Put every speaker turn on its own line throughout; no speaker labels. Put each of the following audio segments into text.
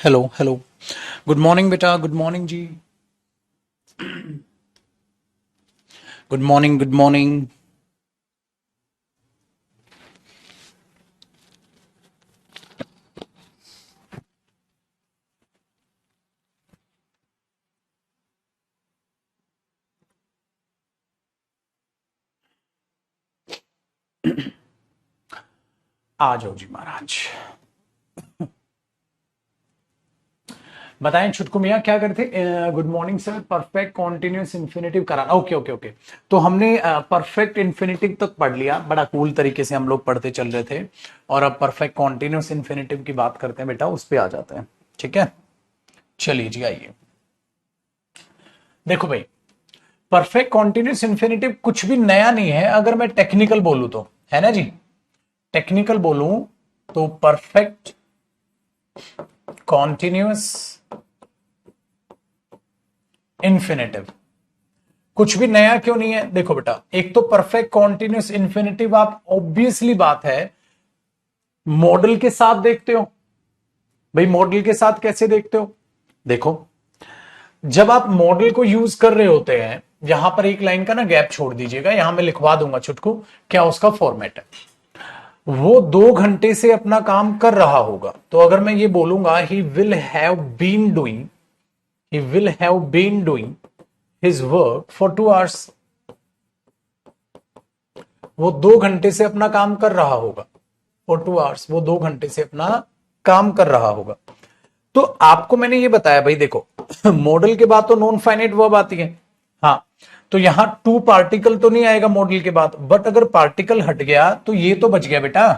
Hello hello. Good morning बेटा, good morning जी। Good morning, good morning. आ जाओ जी महाराज। बताएं छुटकू मियाँ क्या करते। Good morning sir, perfect continuous infinitive कराना। Okay okay okay. तो हमने परफेक्ट इन्फिनेटिव तक पढ़ लिया, बड़ा कूल तरीके से हम लोग पढ़ते चल रहे थे। और अब परफेक्ट कॉन्टिन्यूस इन्फिनेटिव की बात करते हैं बेटा, उस पर आ जाते हैं। ठीक है, चलिए जी आइए। देखो भाई, परफेक्ट कॉन्टिन्यूस इन्फिनेटिव कुछ भी नया नहीं है अगर मैं टेक्निकल बोलूं तो, है ना जी। टेक्निकल बोलूं तो परफेक्ट कॉन्टिन्यूस इन्फिनेटिव कुछ भी नया क्यों नहीं है। देखो बेटा, एक तो परफेक्ट कॉन्टिन्यूस इन्फिनेटिव आप ऑब्वियसली बात है मॉडल के साथ देखते हो। भाई मॉडल के साथ कैसे देखते हो? देखो, जब आप मॉडल को यूज कर रहे होते हैं, यहां पर एक लाइन का ना गैप छोड़ दीजिएगा, यहां मैं लिखवा दूंगा छुटकू क्या उसका फॉर्मेट है। वो 2 घंटे से अपना काम कर रहा होगा, तो अगर मैं ये बोलूंगा he will have been doing, he will have been doing his work for 2 hours. वो 2 घंटे से अपना काम कर रहा होगा। फॉर 2 आवर्स वो 2 घंटे से अपना काम कर रहा होगा। तो आपको मैंने ये बताया भाई, देखो मॉडल के बाद तो नॉन फाइनाइट वर्ब आती है। हाँ, तो यहां टू पार्टिकल तो नहीं आएगा मॉडल के बाद, बट अगर पार्टिकल हट गया तो ये तो बच गया बेटा।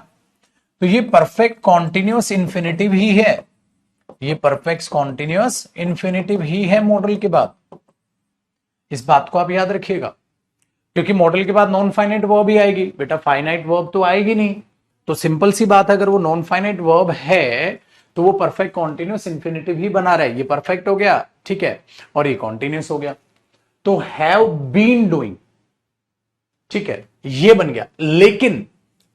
तो ये परफेक्ट कॉन्टिन्यूस इंफिनिटिव ही है, ये परफेक्ट कॉन्टिन्यूस इंफिनिटिव ही है मॉडल के बाद। इस बात को आप याद रखिएगा, क्योंकि मॉडल के बाद नॉन फाइनाइट वर्ब ही आएगी बेटा, फाइनाइट वर्ब तो आएगी नहीं। तो सिंपल सी बात है, अगर वो नॉन फाइनाइट वर्ब है तो वो परफेक्ट कॉन्टिन्यूस इंफिनिटिव ही बना रहा है। ये परफेक्ट हो गया, ठीक है, और ये कॉन्टिन्यूस हो गया। तो हैव बीन डूइंग, ठीक है, ये बन गया। लेकिन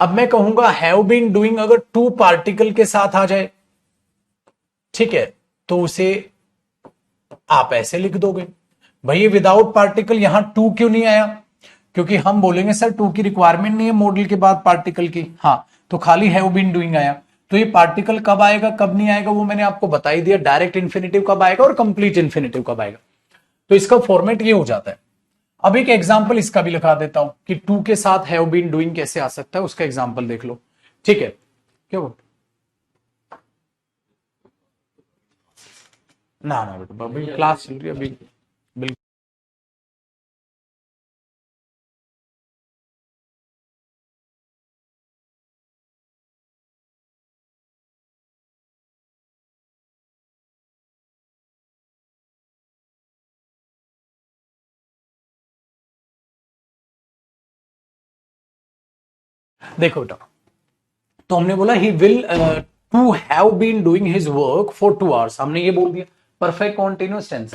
अब मैं कहूंगा हैव बीन डूइंग अगर टू पार्टिकल के साथ आ जाए, ठीक है, तो उसे आप ऐसे लिख दोगे। भाई ये विदाउट पार्टिकल यहां टू क्यों नहीं आया? क्योंकि हम बोलेंगे सर टू की रिक्वायरमेंट नहीं है मॉडल के बाद पार्टिकल की। हाँ, तो खाली हैव बीन डूइंग आया। तो ये पार्टिकल कब आएगा कब नहीं आएगा वो मैंने आपको बता ही दिया। डायरेक्ट इन्फिनेटिव कब आएगा और कंप्लीट इन्फिनेटिव कब आएगा। तो इसका फॉर्मेट ये हो जाता है। अब एक एग्जाम्पल इसका भी लिखा देता हूं कि टू के साथ हैव बीन डूइंग कैसे आ सकता है, उसका एग्जाम्पल देख लो। ठीक है, क्या बोल ना ना बेटा, अभी क्लास चल रही है अभी। बिल्कुल। देखो बेटा, तो हमने बोला he will to have been doing his work for 2 hours, हमने ये बोल दिया परफेक्ट कॉन्टिन्यूस टेंस।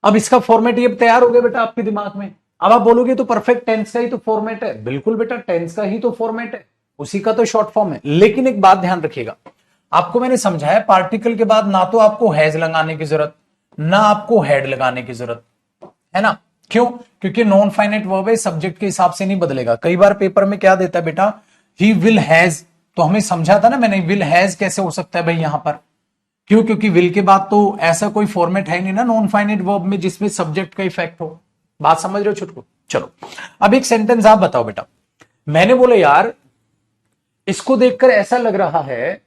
अब इसका फॉर्मेट ये तैयार हो गया बेटा आपके दिमाग में। अब आप बोलोगे तो परफेक्ट टेंस का ही तो फॉर्मेट है। बिल्कुल बेटा, टेंस का ही तो फॉर्मेट है, उसी का तो शॉर्ट फॉर्म है। लेकिन एक बात ध्यान रखिएगा, आपको मैंने समझाया पार्टिकल के बाद ना तो आपको हैज लगाने की जरूरत, ना आपको हैड लगाने की जरूरत, है ना। क्यों? क्योंकि नॉन फाइनाइट वर्ब है, सब्जेक्ट के हिसाब से नहीं बदलेगा। कई बार पेपर में क्या देता है बेटा, ही विल हैज, तो हमें समझा था ना मैंने, विल हैज कैसे हो सकता है भाई यहां पर। क्यों? क्योंकि विल के बाद तो ऐसा कोई फॉर्मेट है नहीं ना नॉन फाइनाइट वर्ब में जिसमें सब्जेक्ट का इफेक्ट हो। बात समझ रहे हो छुटकू? चलो, अब एक सेंटेंस आप बताओ बेटा। मैंने बोला यार, इसको देखकर ऐसा लग रहा है,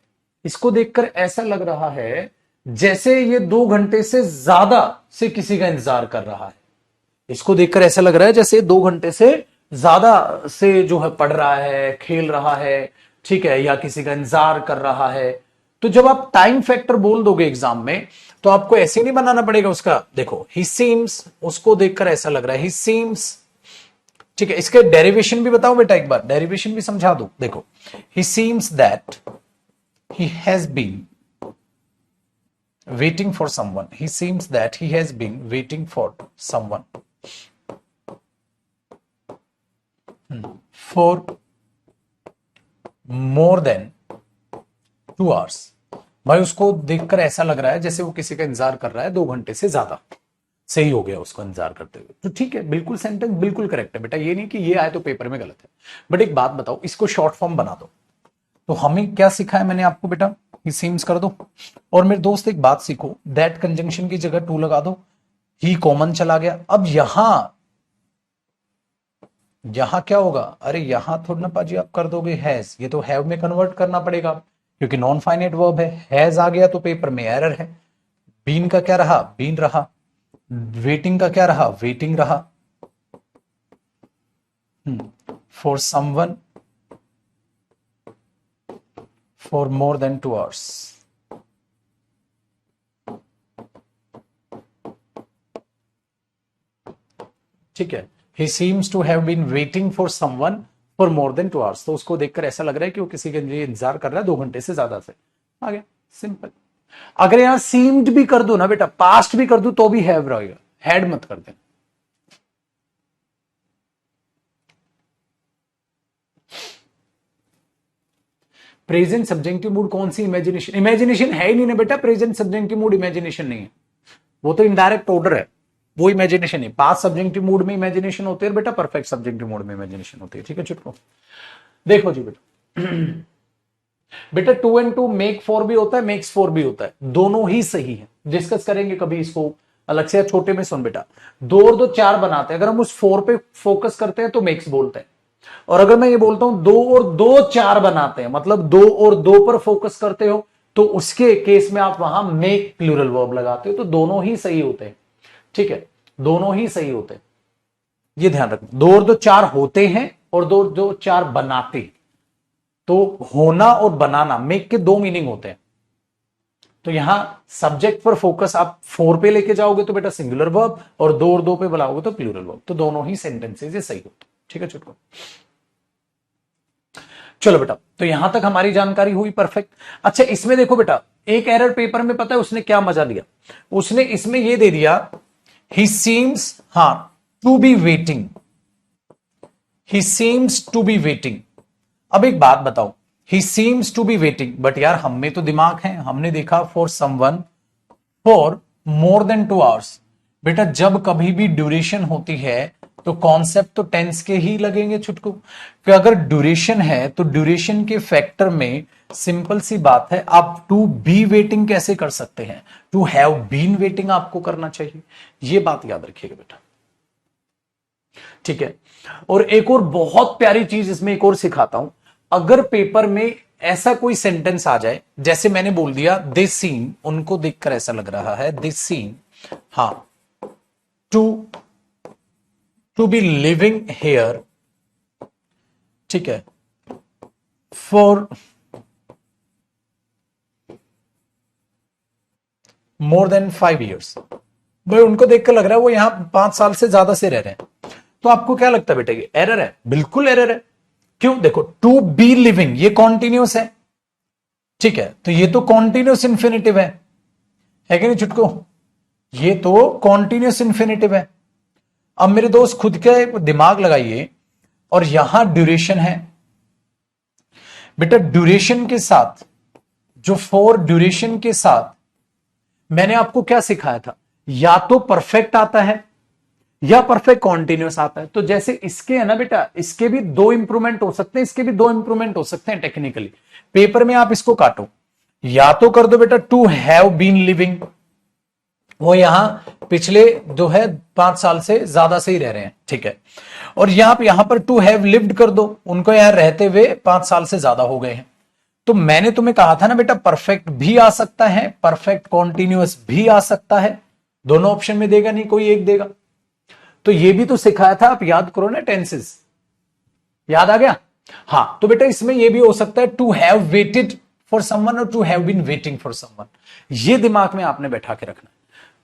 इसको देखकर ऐसा लग रहा है जैसे ये 2 घंटे से ज्यादा से किसी का इंतजार कर रहा है। इसको देखकर ऐसा लग रहा है जैसे 2 घंटे से ज्यादा से जो है पढ़ रहा है, खेल रहा है, ठीक है, या किसी का इंतजार कर रहा है। तो जब आप टाइम फैक्टर बोल दोगे एग्जाम में, तो आपको ऐसे नहीं बनाना पड़ेगा उसका। देखो ही सीम्स, उसको देखकर ऐसा लग रहा है, ही सीम्स, ठीक है। इसके डेरिवेशन भी बताओ बेटा, एक बार डेरिवेशन भी समझा दो। देखो, he seems that he has been waiting for someone, he seems that he has been waiting for someone for more than 2 hours. भाई उसको देखकर ऐसा लग रहा है जैसे वो किसी का इंतजार कर रहा है 2 घंटे से ज्यादा, सही हो गया उसको इंतजार करते हुए, तो ठीक है, बिल्कुल सेंटेंस बिल्कुल करेक्ट है बेटा, ये नहीं कि ये आए तो पेपर में गलत है। बट एक बात बताओ, इसको शॉर्ट फॉर्म बना दो। तो हमें क्या सिखा है मैंने आपको बेटा, ही सीम्स कर दो, और मेरे दोस्त एक बात सीखो, दैट कंजंक्शन की जगह टू लगा दो, ही कॉमन चला गया। अब यहां क्या होगा, अरे यहां थोड़ा ना पाजी आप कर दोगे हैज, ये तो हैव में कन्वर्ट करना पड़ेगा क्योंकि नॉन फाइनाइट वर्ब है। हैज आ गया तो पेपर में एरर है। बीन का क्या रहा, बीन रहा। वेटिंग का क्या रहा, वेटिंग रहा। For someone for more than 2 hours। ठीक है, he seems to have been waiting for someone for more than 2 hours। तो उसको देखकर ऐसा लग रहा है कि वो किसी के लिए इंतजार कर रहा है 2 घंटे से ज्यादा से। आ गया, सिंपल। अगर यहां सीम्ड भी कर दो ना बेटा, पास्ट भी कर दो तो भी हैव रहेगा, हैड मत कर देना। प्रेजेंट सब्जेक्टिव मूड कौन सी, इमेजिनेशन, इमेजिनेशन है ही नहीं ना बेटा, प्रेजेंट सब्जेक्टिव मूड इमेजिनेशन नहीं है, वो तो इनडायरेक्ट ऑर्डर है, वो इमेजिनेशन है। पास्ट सब्जेक्टिव मूड में इमेजिनेशन होती है बेटा, परफेक्ट सब्जेक्टिव मूड में इमेजिनेशन होती है। ठीक है चुटको, देखो जी बेटा, बेटा 2 and 2 मेक 4 भी होता है, मेक्स 4 भी होता है, दोनों ही सही है। डिस्कस करेंगे कभी इसको अलग से, या छोटे में सुन बेटा, 2 और 2 4 बनाते हैं, अगर हम उस 4 पे फोकस करते हैं तो मेक्स बोलते हैं, और अगर मैं ये बोलता हूं 2 और 2 4 बनाते हैं, मतलब 2 और 2 पर फोकस करते हो, तो उसके केस में आप वहां मेक प्लूरल वर्ब लगाते हो, तो दोनों ही सही होते हैं। ठीक है, दोनों ही सही होते हैं, ये ध्यान रखना। 2 और 2 4 होते हैं और 2 और 2 4 बनाते, तो होना और बनाना, मेक के 2 मीनिंग होते हैं। तो यहां सब्जेक्ट पर फोकस आप 4 पे लेके जाओगे तो बेटा सिंगुलर वर्ब, और 2 और 2 पे बुलाओगे तो प्लूरल वर्ब, तो दोनों ही सेंटेंसेस ये सही होते हैं। ठीक है चुटको, चलो बेटा, तो यहां तक हमारी जानकारी हुई परफेक्ट। अच्छा इसमें देखो बेटा, एक एरर पेपर में पता है उसने क्या मजा लिया, उसने इसमें ये दे दिया, he seems to be waiting, he seems to be waiting. अब एक बात बताओ, he seems to be waiting, but यार हम में तो दिमाग है, हमने देखा for someone for more than 2 hours। बेटा जब कभी भी ड्यूरेशन होती है तो कॉन्सेप्ट तो टेंस के ही लगेंगे छुटकू, कि अगर ड्यूरेशन है तो ड्यूरेशन के फैक्टर में सिंपल सी बात है, आप टू बी वेटिंग कैसे कर सकते हैं, टू हैव बीन वेटिंग आपको करना चाहिए, ये बात याद रखिएगा बेटा। ठीक है, और एक और बहुत प्यारी चीज इसमें एक और सिखाता हूं, अगर पेपर में ऐसा कोई सेंटेंस आ जाए, जैसे मैंने बोल दिया दिस सीन, उनको देखकर ऐसा लग रहा है this scene, to be living here, ठीक है, फॉर मोर देन 5 years। भाई उनको देखकर लग रहा है वो यहां 5 साल से ज्यादा से रह रहे हैं, तो आपको क्या लगता है बेटा, ये एरर है? बिल्कुल एरर है। क्यों? देखो टू बी लिविंग ये कॉन्टिन्यूस है, ठीक है, तो ये तो कॉन्टिन्यूस इंफिनिटिव है कि नहीं छुटको, ये तो कॉन्टिन्यूस इंफिनिटिव है। अब मेरे दोस्त खुद के दिमाग लगाइए, और यहां ड्यूरेशन है बेटा, ड्यूरेशन के साथ जो फॉर ड्यूरेशन के साथ मैंने आपको क्या सिखाया था, या तो परफेक्ट आता है या परफेक्ट कॉन्टिन्यूस आता है। तो जैसे इसके है ना बेटा, इसके भी 2 इंप्रूवमेंट हो सकते हैं, इसके भी 2 इंप्रूवमेंट हो सकते हैं टेक्निकली। पेपर में आप इसको काटो, या तो कर दो बेटा टू हैव बीन लिविंग, वो यहां पिछले जो है 5 साल से ज्यादा से ही रह रहे हैं, ठीक है, और यहां पर टू हैव लिव्ड कर दो, उनको यहां रहते हुए 5 साल से ज्यादा हो गए हैं। तो मैंने तुम्हें कहा था ना बेटा, परफेक्ट भी आ सकता है, परफेक्ट कॉन्टिन्यूअस भी आ सकता है, दोनों ऑप्शन में देगा नहीं, कोई एक देगा। तो ये भी तो सिखाया था, आप याद करो ना, टेंसेस याद आ गया। तो बेटा इसमें ये भी हो सकता है to have waited for someone और to have been waiting for someone, ये दिमाग में आपने बैठा के रखना।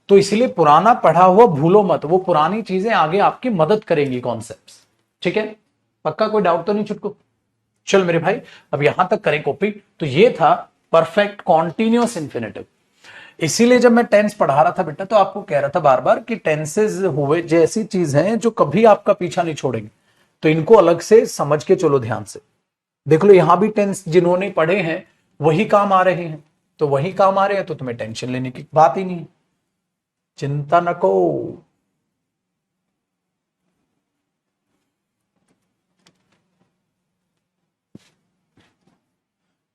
तो इसलिए पुराना पढ़ा हुआ भूलो मत, वो पुरानी चीजें आगे आपकी मदद करेंगी, कॉन्सेप्ट्स। ठीक है, पक्का? कोई डाउट तो नहीं छुटको? चल मेरे भाई, अब यहां तक करें कॉपी। तो ये था परफेक्ट कॉन्टिन्यूअस इंफिनिटिव। इसीलिए जब मैं टेंस पढ़ा रहा था बेटा, तो आपको कह रहा था बार बार कि टेंसेज हुए जैसी चीज हैं जो कभी आपका पीछा नहीं छोड़ेंगे, तो इनको अलग से समझ के चलो ध्यान से। देख लो यहां भी टेंस जिन्होंने पढ़े हैं वही काम आ रहे हैं। तो वही काम आ रहे हैं, तो तुम्हें टेंशन लेने की बात ही नहीं, चिंता न को।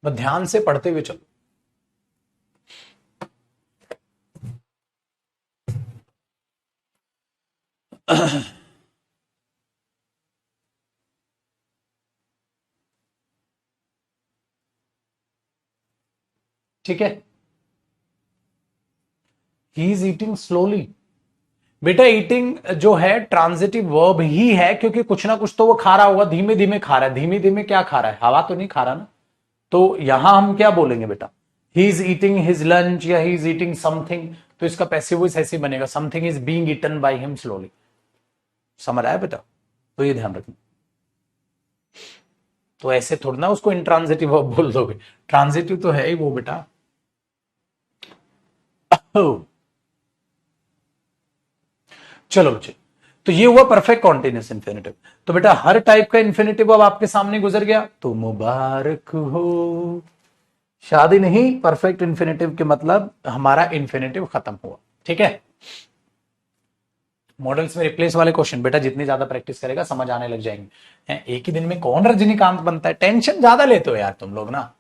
बस ध्यान से पढ़ते हुए चलो। ठीक है, ही इज ईटिंग स्लोली। बेटा ईटिंग जो है ट्रांजिटिव वर्ब ही है, क्योंकि कुछ ना कुछ तो वो खा रहा होगा, धीमे धीमे खा रहा है। धीमे धीमे क्या खा रहा है? हवा तो नहीं खा रहा ना। तो यहां हम क्या बोलेंगे बेटा? He is eating his lunch या ही इज ईटिंग समथिंग, तो इसका पैसिव वॉइस ऐसे बनेगा, something is being eaten by him slowly. समझ आया बेटा? तो ये ध्यान रखना। तो ऐसे थोड़ा ना उसको इंट्रांजिटिव वर्ब बोल दोगे, ट्रांजिटिव तो है ही वो बेटा। चलो बच्चे, तो ये हुआ परफेक्ट कॉन्टिन्यूस इंफिनिटिव। तो बेटा हर टाइप का इंफिनिटिव अब आपके सामने गुजर गया, तो मुबारक हो। शादी नहीं, परफेक्ट इंफिनिटिव के मतलब हमारा इंफिनिटिव खत्म हुआ। ठीक है, मॉडल्स में रिप्लेस वाले क्वेश्चन बेटा जितनी ज्यादा प्रैक्टिस करेगा समझ आने लग जाएंगे। एक ही दिन में कौन रजनीकांत बनता है? टेंशन ज्यादा लेते हो यार तुम लोग ना।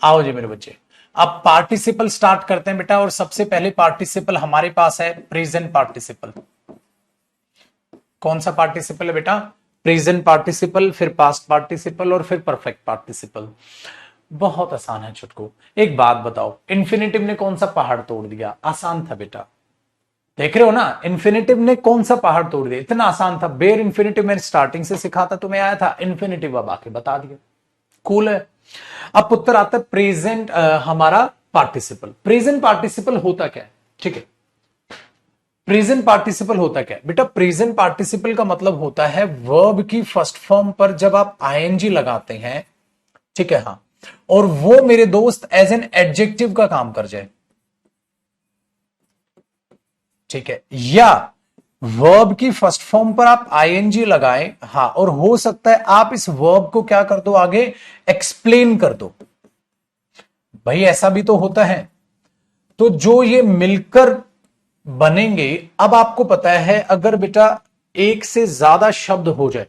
आओ जी मेरे बच्चे, अब पार्टिसिपल स्टार्ट करते हैं बेटा। और सबसे पहले पार्टिसिपल हमारे पास है प्रेजेंट पार्टिसिपल। कौन सा पार्टिसिपल है बेटा? प्रेजेंट पार्टिसिपल, फिर पास्ट पार्टिसिपल और फिर परफेक्ट पार्टिसिपल। बहुत आसान है छुटकू। एक बात बताओ, इन्फिनेटिव ने कौन सा पहाड़ तोड़ दिया? आसान था बेटा। देख रहे हो ना, इन्फिनेटिव ने कौन सा पहाड़ तोड़ दिया? इतना आसान था। बेर इन्फिनेटिव मैंने स्टार्टिंग से सिखाता तुम्हें आया था, इन्फिनेटिव अब आके बता दिया। कूल है। अब उत्तर आता है प्रेजेंट हमारा पार्टिसिपल। प्रेजेंट पार्टिसिपल होता क्या है? ठीक है, प्रेजेंट पार्टिसिपल होता क्या है बेटा? प्रेजेंट पार्टिसिपल का मतलब होता है वर्ब की फर्स्ट फॉर्म पर जब आप आईएनजी लगाते हैं, ठीक है, हाँ, और वो मेरे दोस्त एज एन एडजेक्टिव का काम कर जाए। ठीक है, या वर्ब की फर्स्ट फॉर्म पर आप आईएनजी लगाएं, हाँ, और हो सकता है आप इस वर्ब को क्या कर दो, आगे एक्सप्लेन कर दो। भाई ऐसा भी तो होता है। तो जो ये मिलकर बनेंगे, अब आपको पता है अगर बेटा एक से ज्यादा शब्द हो जाए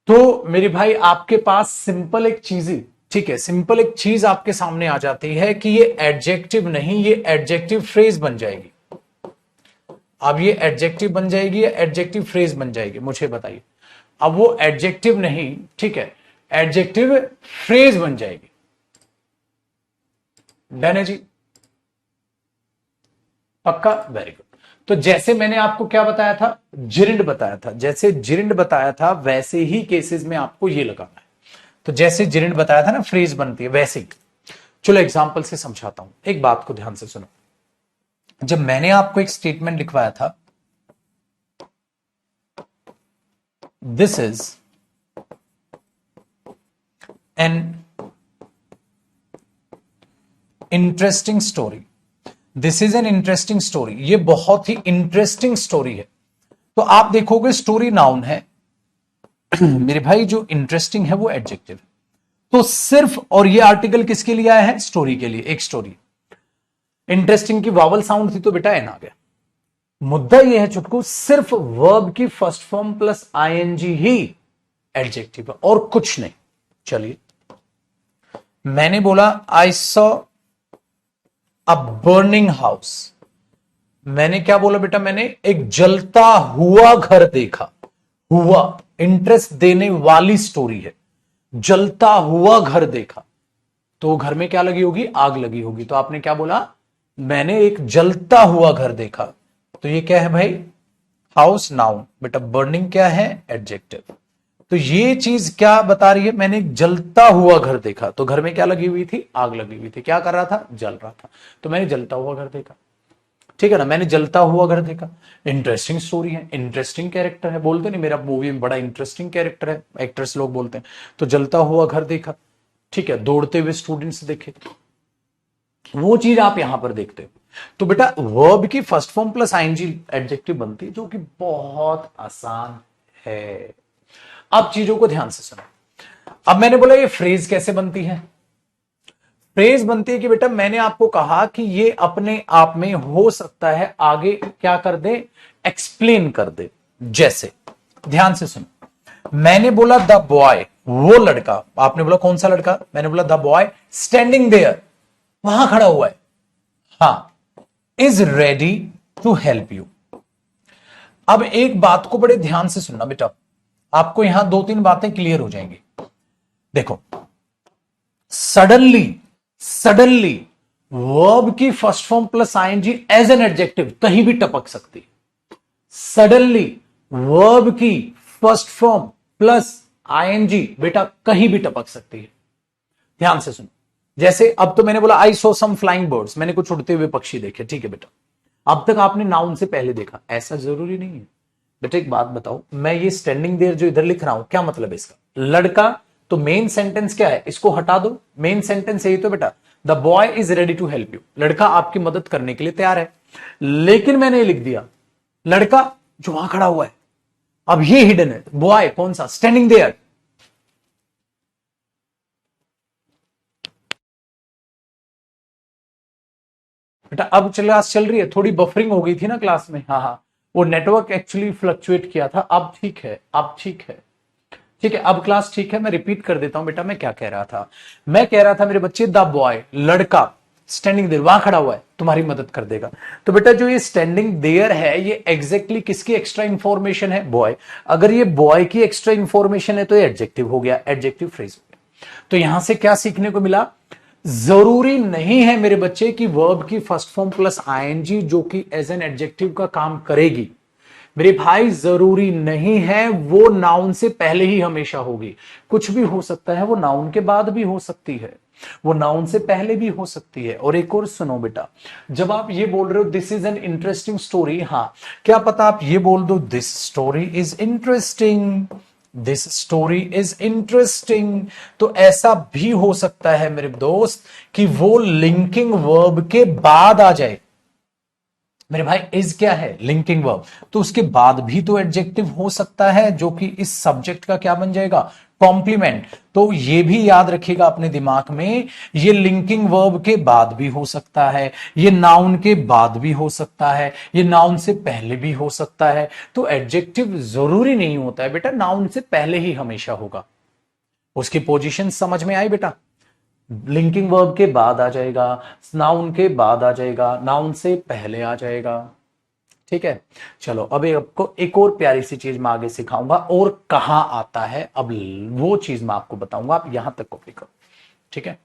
तो मेरे भाई आपके पास सिंपल एक चीज ही, ठीक है, सिंपल एक चीज आपके सामने आ जाती है कि ये एडजेक्टिव नहीं, ये एडजेक्टिव फ्रेज बन जाएगी। अब ये एडजेक्टिव बन जाएगी या एडजेक्टिव फ्रेज बन जाएगी, मुझे बताइए। अब वो एडजेक्टिव नहीं, ठीक है, एडजेक्टिव फ्रेज बन जाएगी। डन है जी? पक्का? Very good. तो जैसे मैंने आपको क्या बताया था, जिरिंड बताया था, जैसे जिरिंड बताया था वैसे ही केसेस में आपको ये लगाना है। तो जैसे जिरिंड बताया था ना फ्रेज बनती है, वैसे ही। चलो एग्जांपल से समझाता हूं, एक बात को ध्यान से सुनो। जब मैंने आपको एक स्टेटमेंट लिखवाया था, this is an interesting story, this is an interesting story, ये बहुत ही इंटरेस्टिंग स्टोरी है। तो आप देखोगे स्टोरी नाउन है मेरे भाई, जो इंटरेस्टिंग है वो एडजेक्टिव। तो सिर्फ, और ये आर्टिकल किसके लिए आया है? स्टोरी के लिए। एक स्टोरी, इंटरेस्टिंग की वावल साउंड थी तो बेटा एन आ गया। मुद्दा ये है चुटकू, सिर्फ वर्ब की फर्स्ट फॉर्म प्लस आईएनजी ही एडजेक्टिव है और कुछ नहीं। चलिए, मैंने बोला I saw a burning house. मैंने क्या बोला बेटा? मैंने एक जलता हुआ घर देखा। हुआ इंटरेस्ट देने वाली स्टोरी है। जलता हुआ घर देखा, तो घर में क्या लगी होगी? आग लगी होगी। तो आपने क्या बोला? मैंने एक जलता हुआ घर देखा। तो ये क्या है भाई? House noun. बेटा बर्निंग क्या है? एडजेक्टिव। तो ये चीज क्या बता रही है? मैंने एक जलता हुआ घर देखा, तो घर में क्या लगी हुई थी? आग लगी हुई थी। क्या कर रहा था? जल रहा था। तो मैंने जलता हुआ घर देखा। ठीक है ना, मैंने जलता हुआ घर देखा। इंटरेस्टिंग स्टोरी है, इंटरेस्टिंग कैरेक्टर है, बोलते नहीं मेरा मूवी में बड़ा इंटरेस्टिंग कैरेक्टर है, एक्ट्रेस लोग बोलते हैं। तो जलता हुआ घर देखा, ठीक है, दौड़ते हुए स्टूडेंट्स देखे, वो चीज आप यहां पर देखते हो। तो बेटा वर्ब की first form plus ING adjective बनती है, जो कि बहुत आसान है। अब चीजों को ध्यान से सुनो। अब मैंने बोला ये फ्रेज कैसे बनती है? फ्रेज बनती है कि बेटा मैंने आपको कहा कि ये अपने आप में हो सकता है, आगे क्या कर दे, एक्सप्लेन कर दे। जैसे ध्यान से सुनो, मैंने बोला द बॉय, वो लड़का, आपने बोला कौन सा लड़का, मैंने बोला द बॉय स्टैंडिंग देयर, वहां खड़ा हुआ है, हाँ, is ready to help you. अब एक बात को बड़े ध्यान से सुनना बेटा, आपको यहां दो तीन बातें क्लियर हो जाएंगी। देखो, सडनली सडनली वर्ब की first form plus I N G as an adjective कहीं भी टपक सकती। सडनली वर्ब की फर्स्ट फॉर्म प्लस आईएनजी बेटा कहीं भी टपक सकती है। ध्यान से सुनो, जैसे अब तो मैंने बोला आई सो सम फ्लाइंग बर्ड्स, मैंने कुछ उड़ते हुए पक्षी देखे, ठीक है बेटा, अब तक आपने नाउन से पहले देखा, ऐसा जरूरी नहीं है बेटा। एक बात बताओ, मैं ये स्टैंडिंग देयर जो इधर लिख रहा हूं, क्या मतलब है इसका, लड़का, तो मेन सेंटेंस क्या है, इसको हटा दो, मेन सेंटेंस यही तो बेटा, the boy is ready to help you, लड़का आपकी मदद करने के लिए तैयार है। लेकिन मैंने ये लिख दिया लड़का जो वहां खड़ा हुआ है, अब ये हिडन है, बॉय कौन सा, स्टैंडिंग देयर। बेटा अब क्लास चल रही है, थोड़ी बफरिंग हो गई थी ना क्लास में, हाँ हाँ, वो नेटवर्क एक्चुअली फ्लक्चुएट किया था, अब ठीक है, अब ठीक है, ठीक है, अब क्लास ठीक है। मैं रिपीट कर देता हूं बेटा, मैं क्या कह रहा था, मैं कह रहा था मेरे बच्चे द बॉय, लड़का स्टैंडिंग देयर, वहां खड़ा हुआ है, तुम्हारी मदद कर देगा। तो बेटा जो ये स्टैंडिंग देयर है, ये एग्जैक्टली किसकी एक्स्ट्रा इंफॉर्मेशन है, बॉय। अगर ये बॉय की एक्स्ट्रा इंफॉर्मेशन है तो ये एडजेक्टिव हो गया, एडजेक्टिव फ्रेज हो गया। तो यहां से क्या सीखने को मिला, जरूरी नहीं है मेरे बच्चे कि वर्ब की फर्स्ट फॉर्म प्लस आईएनजी जो कि एज एन एडजेक्टिव का काम करेगी, मेरे भाई जरूरी नहीं है वो नाउन से पहले ही हमेशा होगी। कुछ भी हो सकता है, वो नाउन के बाद भी हो सकती है, वो नाउन से पहले भी हो सकती है। और एक और सुनो बेटा, जब आप ये बोल रहे हो this is an interesting story, हाँ, क्या पता आप ये बोल दो this story is interesting, this story is interesting, तो ऐसा भी हो सकता है मेरे दोस्त कि वो लिंकिंग वर्ब के बाद आ जाए। मेरे भाई इज क्या है, लिंकिंग वर्ब, तो उसके बाद भी तो एडजेक्टिव हो सकता है जो कि इस सब्जेक्ट का क्या बन जाएगा, कॉम्प्लीमेंट। तो ये भी याद रखिएगा अपने दिमाग में, ये लिंकिंग वर्ब के बाद भी हो सकता है, ये नाउन के बाद भी हो सकता है, ये नाउन से पहले भी हो सकता है। तो एडजेक्टिव जरूरी नहीं होता है बेटा नाउन से पहले ही हमेशा होगा। उसकी पोजीशन समझ में आई बेटा, लिंकिंग वर्ब के बाद आ जाएगा, नाउन के बाद आ जाएगा, नाउन से पहले आ जाएगा, ठीक है। चलो अब आपको एक और प्यारी सी चीज मैं आगे सिखाऊंगा, और कहां आता है अब वो चीज मैं आपको बताऊंगा, आप यहां तक कॉपी करो, ठीक है।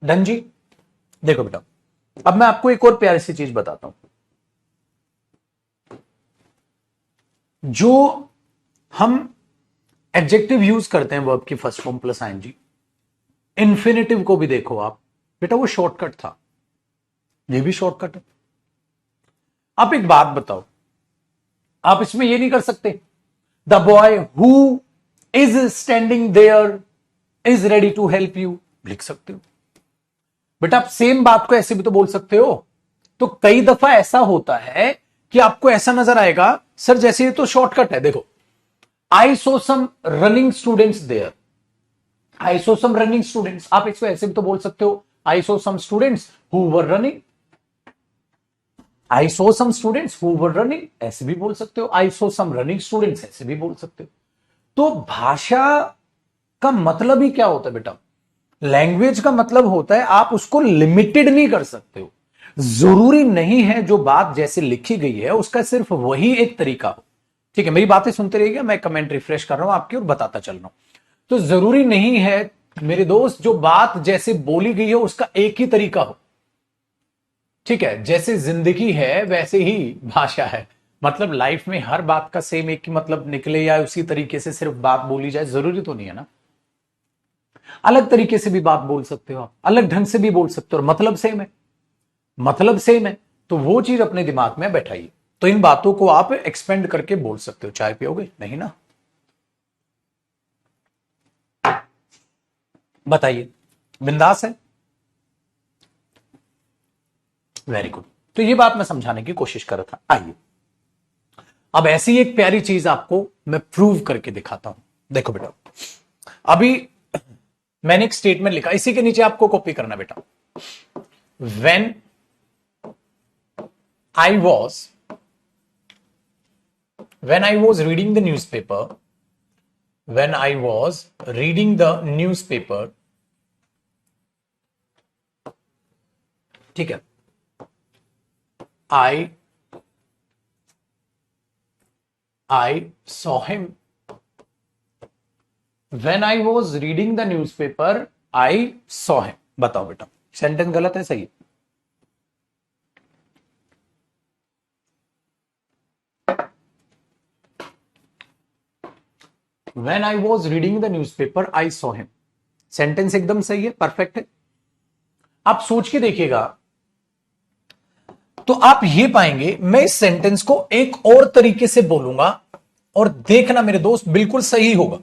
डन जी। देखो बेटा, अब मैं आपको एक और प्यारी सी चीज बताता हूं, जो हम एडजेक्टिव यूज करते हैं वर्ब की first form plus ING, infinitive को भी देखो आप, बेटा वो शॉर्टकट था, ये भी शॉर्टकट है। आप एक बात बताओ, आप इसमें ये नहीं कर सकते the boy who is standing there is ready to help you, लिख सकते हो बेटा। आप सेम बात को ऐसे भी तो बोल सकते हो। तो कई दफा ऐसा होता है कि आपको ऐसा नजर आएगा सर जैसे ये तो शॉर्टकट है, देखो I saw some running students there, I saw some running students, आप इसको ऐसे भी तो बोल सकते हो I saw some students who were running, I saw some students who were running ऐसे भी बोल सकते हो, I saw some running students ऐसे भी बोल सकते हो। तो भाषा का मतलब ही क्या होता है बेटा, लैंग्वेज का मतलब होता है आप उसको लिमिटेड नहीं कर सकते हो। जरूरी नहीं है जो बात जैसे लिखी गई है उसका सिर्फ वही एक तरीका हो। ठीक है, मेरी बातें सुनते रहिएगा, मैं कमेंट रिफ्रेश कर रहा हूं आपकी और बताता चल रहा हूं। तो जरूरी नहीं है मेरे दोस्त जो बात जैसे बोली गई है उसका एक ही तरीका हो। ठीक है, जैसे जिंदगी है वैसे ही भाषा है, मतलब लाइफ में हर बात का सेम एक ही मतलब निकले या उसी तरीके से सिर्फ बात बोली जाए, जरूरी तो नहीं है ना। अलग तरीके से भी बात बोल सकते हो आप, अलग ढंग से भी बोल सकते हो और मतलब सेम है, मतलब सेम है। तो वो चीज अपने दिमाग में बैठाइए। तो इन बातों को आप एक्सपेंड करके बोल सकते हो। चाय पियोगे? नहीं ना? बताइए, बिंदास है? Very good. तो ये बात मैं समझाने की कोशिश कर रहा था। आइए अब ऐसी एक प्यारी चीज आपको मैं प्रूव करके दिखाता हूं। देखो बेटा, अभी मैंने एक स्टेटमेंट लिखा, इसी के नीचे आपको कॉपी करना बेटा। When I was reading the newspaper, when I was reading the newspaper, ठीक है, I saw him. When I was reading the newspaper, I saw him. बताओ बेटा, सेंटेंस गलत है सही है? When I was reading the newspaper, I saw him. Sentence एकदम सही है, परफेक्ट है। आप सोच के देखिएगा तो आप ये पाएंगे मैं इस सेंटेंस को एक और तरीके से बोलूंगा और देखना मेरे दोस्त बिल्कुल सही होगा।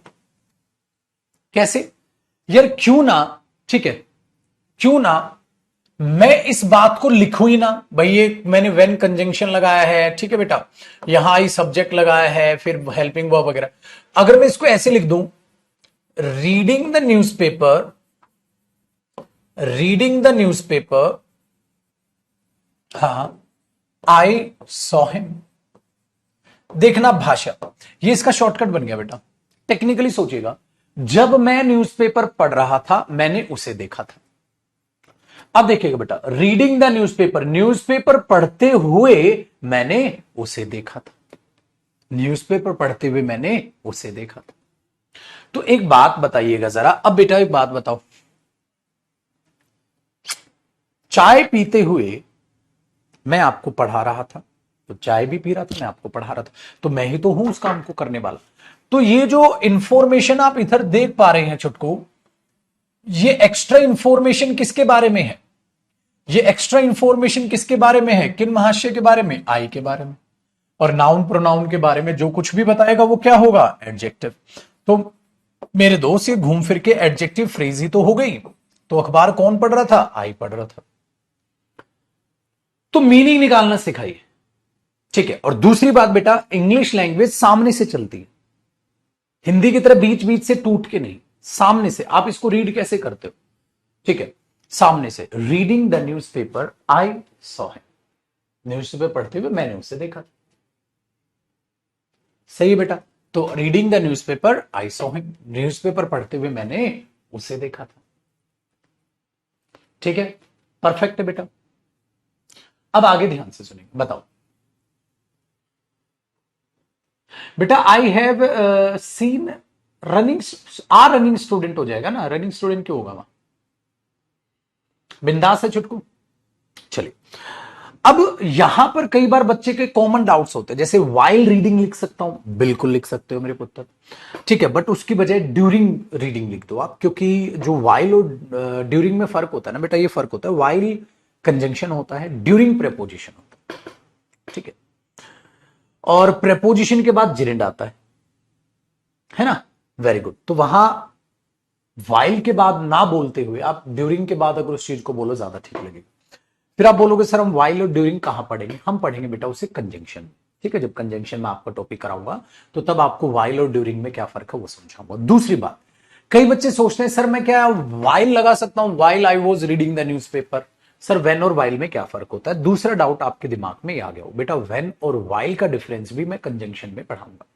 कैसे यार? क्यों ना, ठीक है, क्यों ना मैं इस बात को लिखूं ही ना भाई। ये मैंने वेन कंजंक्शन लगाया है, ठीक है बेटा, यहां आई सब्जेक्ट लगाया है, फिर हेल्पिंग वर्ब वगैरह। अगर मैं इसको ऐसे लिख दूं, reading the newspaper, reading the newspaper, हाँ, आई सॉ हिम। देखना भाषा, ये इसका शॉर्टकट बन गया बेटा। टेक्निकली सोचिएगा, जब मैं न्यूज़पेपर पढ़ रहा था मैंने उसे देखा था। अब देखिएगा बेटा, रीडिंग द न्यूज़पेपर, न्यूज़पेपर पढ़ते हुए मैंने उसे देखा था, न्यूज़पेपर पढ़ते हुए मैंने उसे देखा था। तो एक बात बताइएगा जरा, अब बेटा एक बात बताओ, चाय पीते हुए मैं आपको पढ़ा रहा था, तो चाय भी पी रहा था, मैं आपको पढ़ा रहा था, तो मैं ही तो हूं उस काम को करने वाला। तो ये जो इंफॉर्मेशन आप इधर देख पा रहे हैं छुटकू, ये एक्स्ट्रा इंफॉर्मेशन किसके बारे में है? ये एक्स्ट्रा इंफॉर्मेशन किसके बारे में है? किन महाशय के बारे में? आई के बारे में। और नाउन प्रोनाउन के बारे में जो कुछ भी बताएगा वो क्या होगा? एडजेक्टिव। तो मेरे दोस्त ये घूम फिर के एडजेक्टिव फ्रेज ही तो हो गई। तो अखबार कौन पढ़ रहा था? आई पढ़ रहा था। तो मीनिंग निकालना सिखाइए, ठीक है। और दूसरी बात बेटा, इंग्लिश लैंग्वेज सामने से चलती है, हिंदी की तरह बीच बीच से टूट के नहीं, सामने से। आप इसको रीड कैसे करते हो? ठीक है, सामने से। Reading the newspaper I saw him, newspaper पढ़ते हुए मैंने उसे देखा। सही है बेटा। तो reading the newspaper I saw him, newspaper पढ़ते हुए मैंने उसे देखा था। ठीक है, परफेक्ट है बेटा। अब आगे ध्यान से सुनिए, बताओ बेटा, I have seen running, running student हो जाएगा ना, रनिंग स्टूडेंट क्यों होगा वहां? बिंदास है छुटकू। चलिए अब यहां पर कई बार बच्चे के कॉमन डाउट्स होते हैं, जैसे वाइल रीडिंग लिख सकता हूं, बिल्कुल लिख सकते हो मेरे पुत्र, ठीक है, बट उसकी बजाय ड्यूरिंग रीडिंग लिख दो आप, क्योंकि जो वाइल और ड्यूरिंग में फर्क होता है ना बेटा, ये फर्क होता है, वाइल कंजंक्शन होता है, ड्यूरिंग प्रेपोजिशन होता है, ठीक है, और प्रेपोजिशन के बाद जिरेंड आता है ना, वेरी गुड। तो वहां वाइल के बाद ना बोलते हुए आप ड्यूरिंग के बाद अगर उस चीज को बोलो ज्यादा ठीक लगेगा। फिर आप बोलोगे सर हम वाइल और ड्यूरिंग कहां पढ़ेंगे, हम पढ़ेंगे बेटा उसे कंजंक्शन, ठीक है, जब कंजंक्शन में आपका टॉपिक कराऊंगा तो तब आपको वाइल और ड्यूरिंग में क्या फर्क है वो समझाऊंगा। दूसरी बात, कई बच्चे सोचते हैं सर मैं क्या वाइल लगा सकता हूं, while I was reading the newspaper, sir when और वाइल में क्या फर्क होता है। दूसरा डाउट आपके दिमाग में आ गया हो बेटा, वेन और वाइल का डिफरेंस भी मैं कंजंक्शन में पढ़ाऊंगा।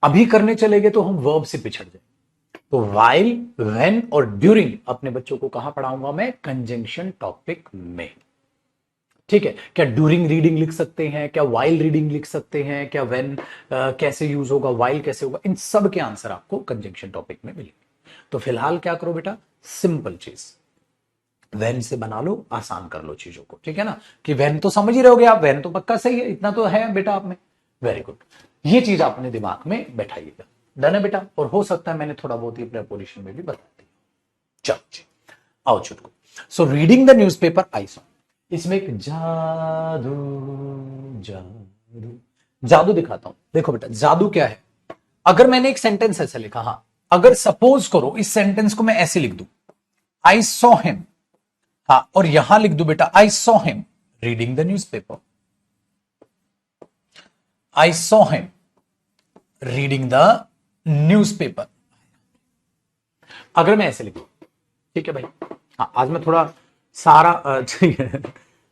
अभी करने चलेंगे तो हम वर्ब से पिछड़ जाएंगे। तो वाइल, वेन और ड्यूरिंग अपने बच्चों को कहां पढ़ाऊंगा मैं, कंजंक्शन टॉपिक में, ठीक है। क्या ड्यूरिंग रीडिंग लिख सकते हैं, क्या वाइल रीडिंग लिख सकते हैं, क्या वेन कैसे यूज होगा, वाइल कैसे होगा, इन सब के आंसर आपको कंजंक्शन टॉपिक में मिलेंगे। तो फिलहाल क्या करो बेटा, सिंपल चीज वेन से बना लो, आसान कर लो चीजों को, ठीक है ना, कि वेन तो समझ ही रहोगे आप, वेन तो पक्का सही है, इतना तो है बेटा आप में, वेरी गुड। ये चीज अपने दिमाग में बैठाइएगा, डन है बेटा। और हो सकता है मैंने थोड़ा बहुत ही प्रेपोजिशन में भी बता दिया। चलो जी, आओ छुटको। So reading the newspaper I saw, इसमें एक जादू जादू जादू दिखाता हूं, देखो बेटा जादू क्या है। अगर मैंने एक सेंटेंस ऐसे लिखा, हाँ, अगर सपोज करो इस सेंटेंस को मैं ऐसे लिख दूं, आई सॉ हिम, हाँ, और यहां लिख दू बेटा I saw him reading the newspaper, I saw him reading the newspaper, अगर मैं ऐसे लिखूं, ठीक है भाई, हाँ, आज मैं थोड़ा सारा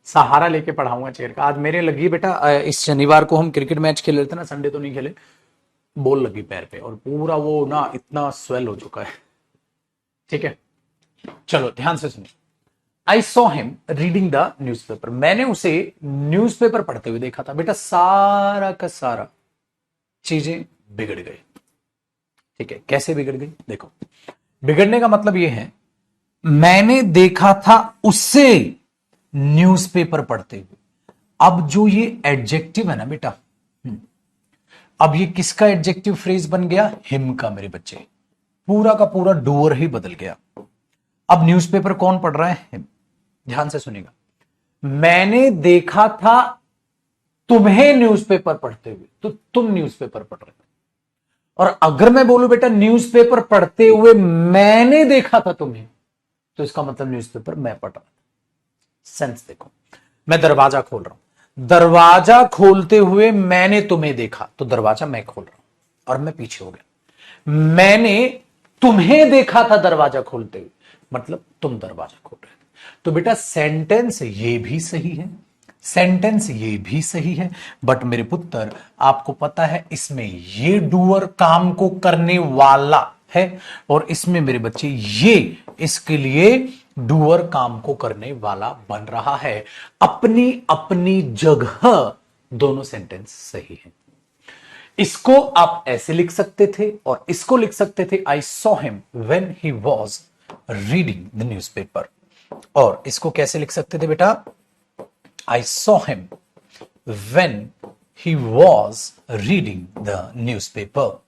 सहारा लेके पढ़ाऊंगा चेयर का। आज मेरे लगी बेटा, इस शनिवार को हम क्रिकेट मैच खेल रहे थे ना, संडे तो नहीं खेले, बॉल लगी पैर पे और पूरा वो ना इतना स्वेल हो चुका है, ठीक है। चलो ध्यान से सुनिए, I saw him reading the newspaper, मैंने उसे न्यूज़पेपर पढ़ते हुए देखा था। बेटा सारा का सारा चीजें बिगड़ गई, ठीक है। कैसे बिगड़ गई, देखो, बिगड़ने का मतलब यह है, मैंने देखा था उससे न्यूज़पेपर पढ़ते हुए। अब जो ये एडजेक्टिव है ना बेटा, अब ये किसका एडजेक्टिव फ्रेज बन गया, हिम का मेरे बच्चे, पूरा का पूरा डूअर ही बदल गया। अब न्यूज़पेपर कौन पढ़ रहा है, हिम। ध्यान से सुनिएगा, मैंने देखा था तुम्हें न्यूज़पेपर पढ़ते हुए, तो तुम न्यूज़पेपर पढ़ रहे हो। और अगर मैं बोलूं बेटा न्यूज़पेपर पढ़ते हुए मैंने देखा था तुम्हें, तो इसका मतलब न्यूज़पेपर मैं पढ़ रहा था। सेंस देखो, मैं दरवाजा खोल रहा हूं, दरवाजा खोलते हुए मैंने तुम्हें देखा, तो दरवाजा मैं खोल रहा हूं और मैं पीछे हो गया। मैंने तुम्हें देखा था दरवाजा खोलते हुए, मतलब तुम दरवाजा खोल रहे थे। तो बेटा सेंटेंस ये भी सही है, सेंटेंस ये भी सही है, बट मेरे पुत्र आपको पता है इसमें ये डूअर काम को करने वाला है, और इसमें मेरे बच्चे ये इसके लिए डूअर काम को करने वाला बन रहा है। अपनी अपनी जगह दोनों सेंटेंस सही है। इसको आप ऐसे लिख सकते थे और इसको लिख सकते थे, I saw him when he was reading the newspaper, और इसको कैसे लिख सकते थे बेटा, I saw him when he was reading the newspaper.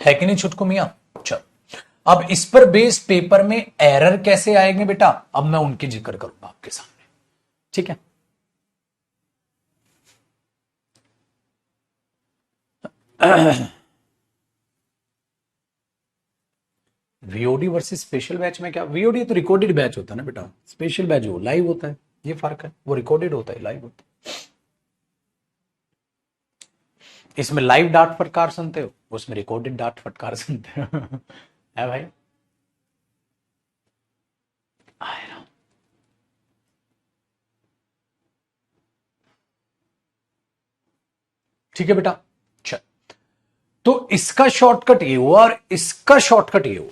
है कि नहीं छुटकू मियां, चल। अब इस पर बेस्ड पेपर में एरर कैसे आएंगे बेटा, अब मैं उनकी जिक्र करूंगा आपके सामने, ठीक है। वीओडी वर्सेस स्पेशल बैच में क्या, वीओडी तो रिकॉर्डेड बैच होता है ना बेटा, स्पेशल बैच वो लाइव होता है, ये फर्क है, वो रिकॉर्डेड होता है, लाइव होता है। इसमें लाइव डांट फटकार सुनते हो, उसमें रिकॉर्डेड डांट फटकार सुनते हो। है भाई, आए ना। ठीक है बेटा, चल। तो इसका शॉर्टकट ये हुआ और इसका शॉर्टकट ये हुआ,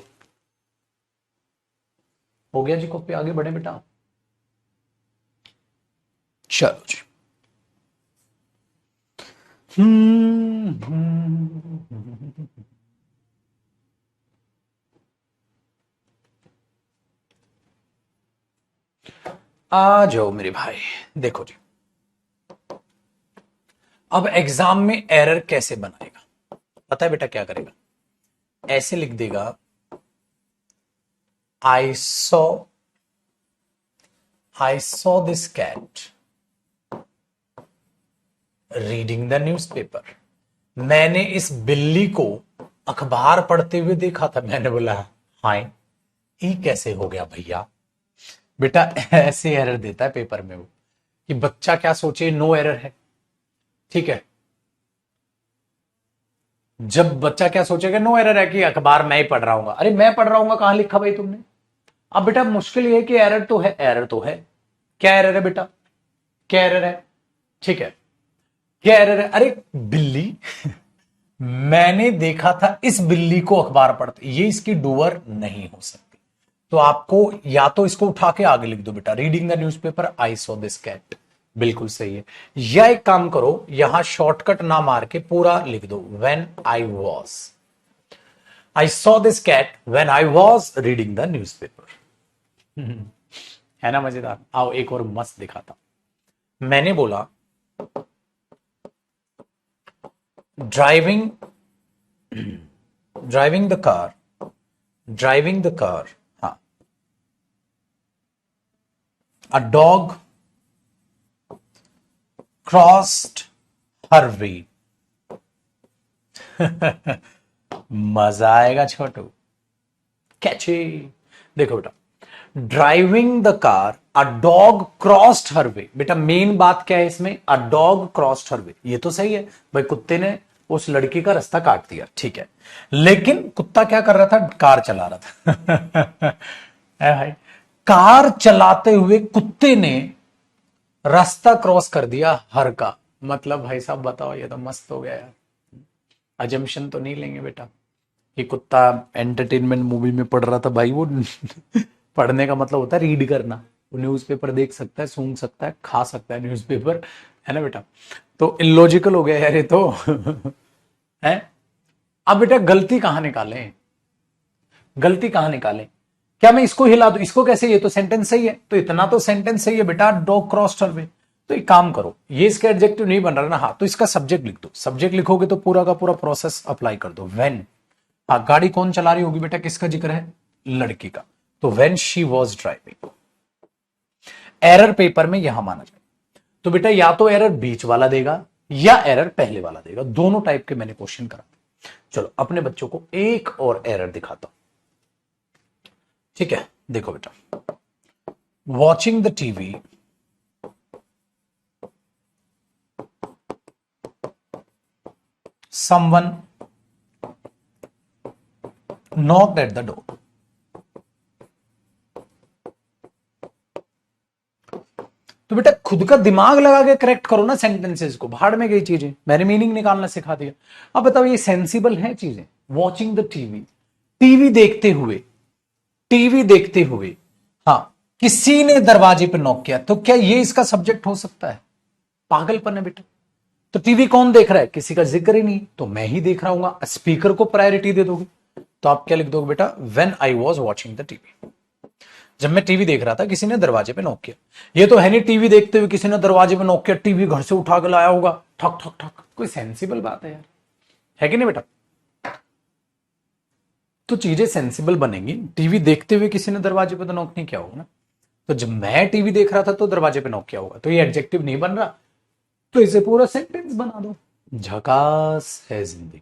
हो गया जी। कॉपी आगे बढ़े बेटा, चलो जी। आ जाओ मेरे भाई, देखो जी, अब एग्जाम में एरर कैसे बनाएगा, पता है बेटा क्या करेगा, ऐसे लिख देगा I saw this cat reading the newspaper. मैंने इस बिल्ली को अखबार पढ़ते हुए देखा था। मैंने बोला हाय, ये कैसे हो गया भैया। बेटा ऐसे एरर देता है पेपर में वो, कि बच्चा क्या सोचे नो एरर है, ठीक है। जब बच्चा क्या सोचेगा नो एरर है, कि अखबार मैं ही पढ़ रहा हूंगा। अरे मैं पढ़ रहा हूंगा कहां लिखा भाई तुमने। अब बेटा मुश्किल ये है कि एरर तो है, एरर तो है। क्या एरर है बेटा, क्या एरर है, ठीक है, क्या एरर है। अरे बिल्ली मैंने देखा था इस बिल्ली को अखबार पढ़ते, ये इसकी डूअर नहीं हो सकती। तो आपको या तो इसको उठा के आगे लिख दो बेटा, reading the newspaper I saw this cat, बिल्कुल सही है। या एक काम करो, यहां शॉर्टकट ना मार के पूरा लिख दो, when I saw this cat when I was reading the newspaper. है ना मजेदार। आओ एक और मस्त दिखाता। मैंने बोला ड्राइविंग ड्राइविंग द कार, हाँ, अ डॉग क्रॉस्ड हर वे। मजा आएगा छोटू, कैची। देखो बेटा, driving the car a dog crossed her way. बेटा मेन बात क्या है इसमें, अ डॉग क्रॉस्ड हर वे, ये तो सही है भाई, कुत्ते ने उस लड़की का रास्ता काट दिया, ठीक है। लेकिन कुत्ता क्या कर रहा था, कार चला रहा था। है भाई, कार चलाते हुए कुत्ते ने रास्ता क्रॉस कर दिया हर का। मतलब भाई साहब बताओ, ये तो मस्त हो गया यार। अजम्पशन तो नहीं लेंगे बेटा, ये कुत्ता एंटरटेनमेंट मूवी में पढ़ रहा था भाई वो। पढ़ने का मतलब होता है रीड करना। वो न्यूज़पेपर देख सकता है, सूंघ सकता है, खा सकता है न्यूज़पेपर, है ना बेटा। तो इलॉजिकल हो गया यार ये तो। है। अब बेटा गलती कहां निकालें, गलती कहां निकालें। क्या मैं इसको हिला दूं, इसको कैसे, ये तो सेंटेंस सही है, तो इतना तो सेंटेंस सही है बेटा, डॉग क्रॉस्ड हर वे। तो एक काम करो, ये इसका एडजेक्टिव नहीं बन रहा ना, हाँ, तो इसका सब्जेक्ट लिख दो। सब्जेक्ट लिखोगे तो पूरा का पूरा प्रोसेस अप्लाई कर दो, व्हेन। हाँ, गाड़ी कौन चला रही होगी बेटा, किसका जिक्र है, लड़की का, तो when she was driving. Error paper में यहां माना जाए तो बेटा या तो एरर बीच वाला देगा या एरर पहले वाला देगा, दोनों टाइप के मैंने क्वेश्चन करा। चलो अपने बच्चों को एक और एरर दिखाता हूं, ठीक है। देखो बेटा, watching the TV someone knocked at the door। तो बेटा खुद का दिमाग लगा के करेक्ट करो ना सेंटेंसेस को, भाड़ में गई चीजें, मैंने मीनिंग निकालना सिखा दिया। अब बताओ ये सेंसिबल है चीजें, वॉचिंग द टीवी, टीवी देखते हुए, टीवी देखते हुए, हाँ, किसी ने दरवाजे पे नॉक किया, तो क्या ये इसका सब्जेक्ट हो सकता है, पागलपन है बेटा। तो टीवी कौन देख रहा है, किसी का जिक्र ही नहीं, तो मैं ही देख रहा हूं, स्पीकर को प्रायोरिटी दे दोगे। तो आप क्या लिख दोगे बेटा, when I was watching the TV, जब मैं टीवी देख रहा था किसी ने दरवाजे पे नॉक किया। ये तो है नहीं टीवी देखते हुए किसी ने दरवाजे पे नॉक किया, टीवी घर से उठा के लाया होगा, ठक ठक ठक, कोई सेंसिबल बात है यार, है कि नहीं बेटा। तो चीजें सेंसिबल बनेंगी, टीवी देखते हुए किसी ने दरवाजे पे तो नॉक नहीं किया होगा ना। तो जब मैं टीवी देख रहा था तो दरवाजे पे नॉक किया होगा, तो ये एडजेक्टिव नहीं बन रहा, तो इसे पूरा सेंटेंस बना दो। झकास है जिंदगी।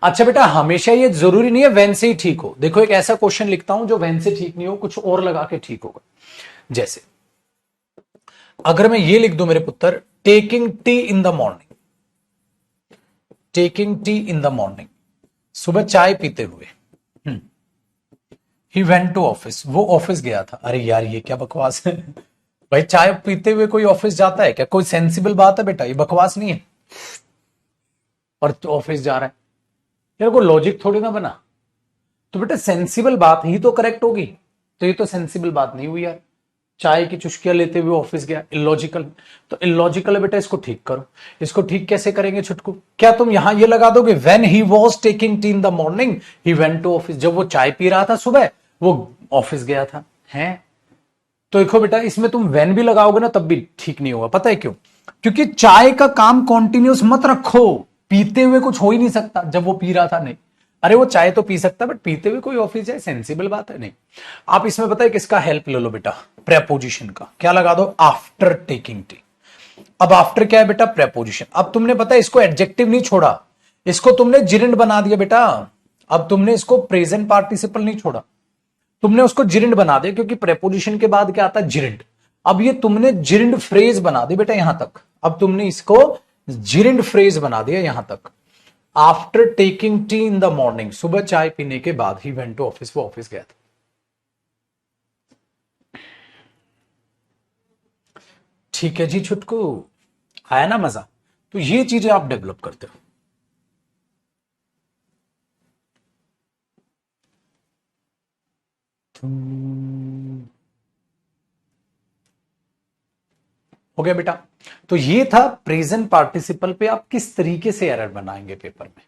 अच्छा बेटा हमेशा ये जरूरी नहीं है वैन से ही ठीक हो। देखो एक ऐसा क्वेश्चन लिखता हूं जो वैन से ठीक नहीं हो, कुछ और लगा के ठीक होगा। जैसे अगर मैं ये लिख दूं मेरे पुत्र, taking tea in the morning, taking tea in the morning, सुबह चाय पीते हुए, ही वेंट टू ऑफिस, वो ऑफिस गया था। अरे यार ये क्या बकवास है। भाई चाय पीते हुए कोई ऑफिस जाता है क्या, कोई सेंसिबल बात है बेटा, ये बकवास नहीं है। और तो ऑफिस जा रहा है यार, कोई लॉजिक थोड़ी ना बना। तो बेटा सेंसिबल बात ही तो करेक्ट होगी, तो ये तो सेंसिबल बात नहीं हुई यार, चाय की चुस्कियां लेते हुए ऑफिस गया, इलॉजिकल। तो इलॉजिकल है बेटा, इसको ठीक करो। इसको ठीक कैसे करेंगे छुटकू, क्या तुम यहां ये लगा दोगे, when he was taking tea in the morning he went to office, जब वो चाय पी रहा था सुबह वो ऑफिस गया था, है। तो देखो बेटा, इसमें तुम वैन भी लगाओगे ना तब भी ठीक नहीं होगा। पता है क्यों? क्योंकि चाय का काम कॉन्टिन्यूस मत रखो, पीते हुए कुछ हो ही नहीं सकता। जब वो पी रहा था, नहीं, अरे वो चाय तो पी सकता बट पीते हुए कोई ऑफिस जाए, सेंसिबल बात है नहीं। आप इसमें पता है किसका हेल्प ले लो बेटा? प्रेपोजिशन का। क्या लगा दो? After taking tea. अब आफ्टर क्या है बेटा? प्रेपोजिशन। अब तुमने पता है इसको एडजेक्टिव नहीं छोड़ा, इसको तुमने जिरेंड बना दिया बेटा। अब तुमने इसको प्रेजेंट पार्टिसिपल नहीं छोड़ा, तुमने उसको जिरिंड बना दिया, क्योंकि प्रेपोजिशन के बाद क्या आता है? जिरिंड। अब ये तुमने जिरिंड फ्रेज बना दी बेटा यहां तक। अब तुमने इसको जिरिंड फ्रेज बना दिया यहां तक। After taking tea in the morning, सुबह चाय पीने के बाद ही वेंट टू ऑफिस, वो ऑफिस गया था। ठीक है जी छुटकू, आया ना मजा? तो ये चीजें आप डेवलप करते हो। हो गया बेटा? तो ये था प्रेजेंट पार्टिसिपल पे आप किस तरीके से एरर बनाएंगे पेपर में।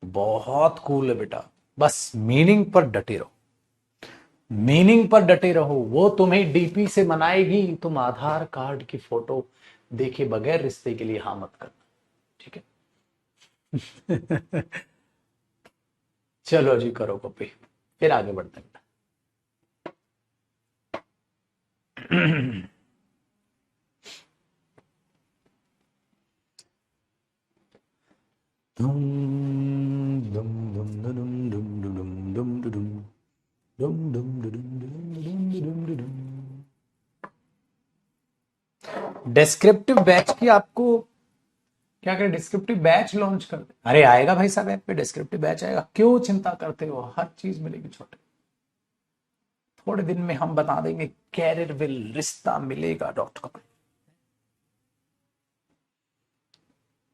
बहुत कूल है बेटा, बस मीनिंग पर डटे रहो, मीनिंग पर डटे रहो। वो तुम्हें डीपी से मनाएगी, तुम आधार कार्ड की फोटो देखे बगैर रिश्ते के लिए हाँ मत करना, ठीक है? चलो जी करो कॉपी, फिर आगे बढ़ते हैं। दुम दुम दुम दुम दुम दुम दुम दुम दुम दुम दुम दुम दुम दुम। डिस्क्रिप्टिव बैच की आपको क्या करें? डिस्क्रिप्टिव बैच लॉन्च कर दे। अरे आएगा भाई साहब, ऐप पे डिस्क्रिप्टिव बैच आएगा, क्यों चिंता करते हो? हर चीज मिलेगी छोटे, थोड़े दिन में हम बता देंगे। कैरियर विल रिश्ता मिलेगा .com।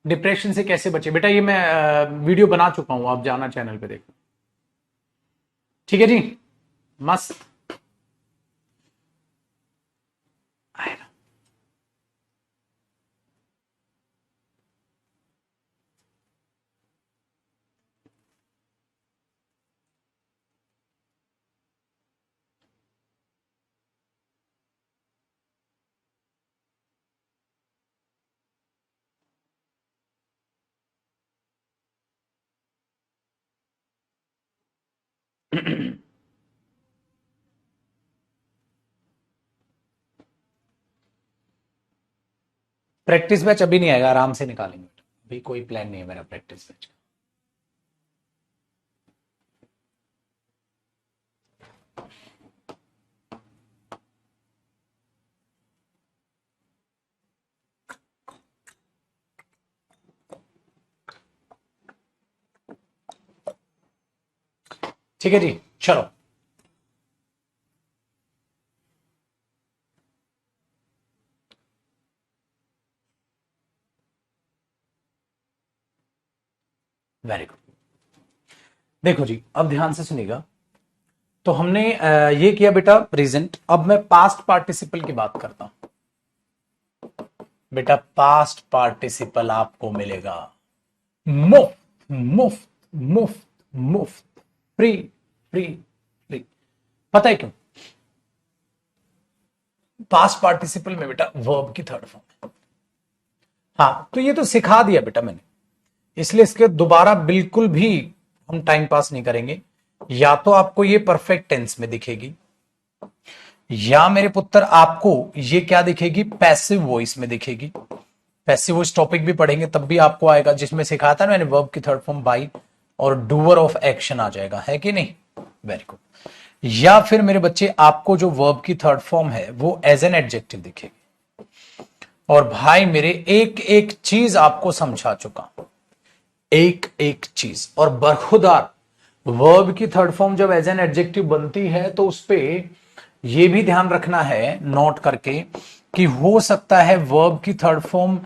डिप्रेशन से कैसे बचे बेटा, ये मैं वीडियो बना चुका हूं, आप जाना चैनल पे देखो, ठीक है जी? मस्त आएगा। प्रैक्टिस बैच अभी नहीं आएगा, आराम से निकालेंगे, अभी कोई प्लान नहीं है मेरा प्रैक्टिस बैच का। ठीक है जी, चलो। Very good. देखो जी, अब ध्यान से सुनिएगा। तो हमने ये किया बेटा प्रेजेंट, अब मैं पास्ट पार्टिसिपल की बात करता हूं। बेटा पास्ट पार्टिसिपल आपको मिलेगा मुफ्त मुफ्त मुफ्त मुफ्त, फ्री फ्री फ्री। पता है क्यों? पास्ट पार्टिसिपल में बेटा वर्ब की थर्ड फॉर्म है। हाँ, तो ये तो सिखा दिया बेटा मैंने, इसलिए इसके दोबारा बिल्कुल भी हम टाइम पास नहीं करेंगे। या तो आपको ये परफेक्ट टेंस में दिखेगी, या मेरे पुत्र आपको ये क्या दिखेगी? पैसिव वॉइस में दिखेगी। पैसिव वॉइस टॉपिक भी पढ़ेंगे तब भी आपको आएगा, जिसमें सिखाया था ना मैंने, वर्ब की थर्ड फॉर्म बाई और डूअर ऑफ एक्शन आ जाएगा, है कि नहीं? Very good. या फिर मेरे बच्चे आपको जो वर्ब की थर्ड फॉर्म है वो एज एन एडजेक्टिव दिखेगी। और भाई मेरे एक एक चीज आपको समझा चुका, एक एक चीज। और बरखुदार वर्ब की थर्ड फॉर्म जब एज एन एडजेक्टिव बनती है तो उस पे ये भी ध्यान रखना है नोट करके कि हो सकता है वर्ब की थर्ड फॉर्म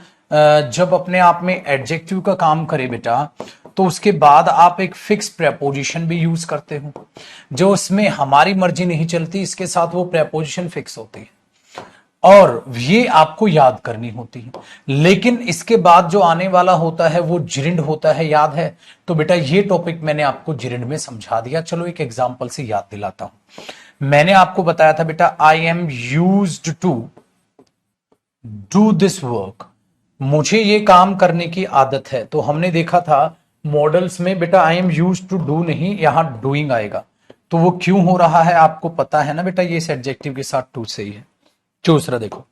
जब अपने आप में एडजेक्टिव का काम करे बेटा, तो उसके बाद आप एक फिक्स प्रेपोजिशन भी यूज करते हो, जो उसमें हमारी मर्जी नहीं चलती, इसके साथ वो प्रेपोजिशन फिक्स होती है और ये आपको याद करनी होती है। लेकिन इसके बाद जो आने वाला होता है वो जिरिंड होता है, याद है? तो बेटा ये टॉपिक मैंने आपको जिरिंड में समझा दिया। चलो एक एग्जांपल से याद दिलाता हूं। मैंने आपको बताया था बेटा I am used to do this work, मुझे ये काम करने की आदत है। तो हमने देखा था मॉडल्स में बेटा I am used to do नहीं, यहां डूइंग आएगा। तो वो क्यों हो रहा है आपको पता है ना बेटा, ये इस एडजेक्टिव के साथ टू सही है। दूसरा देखो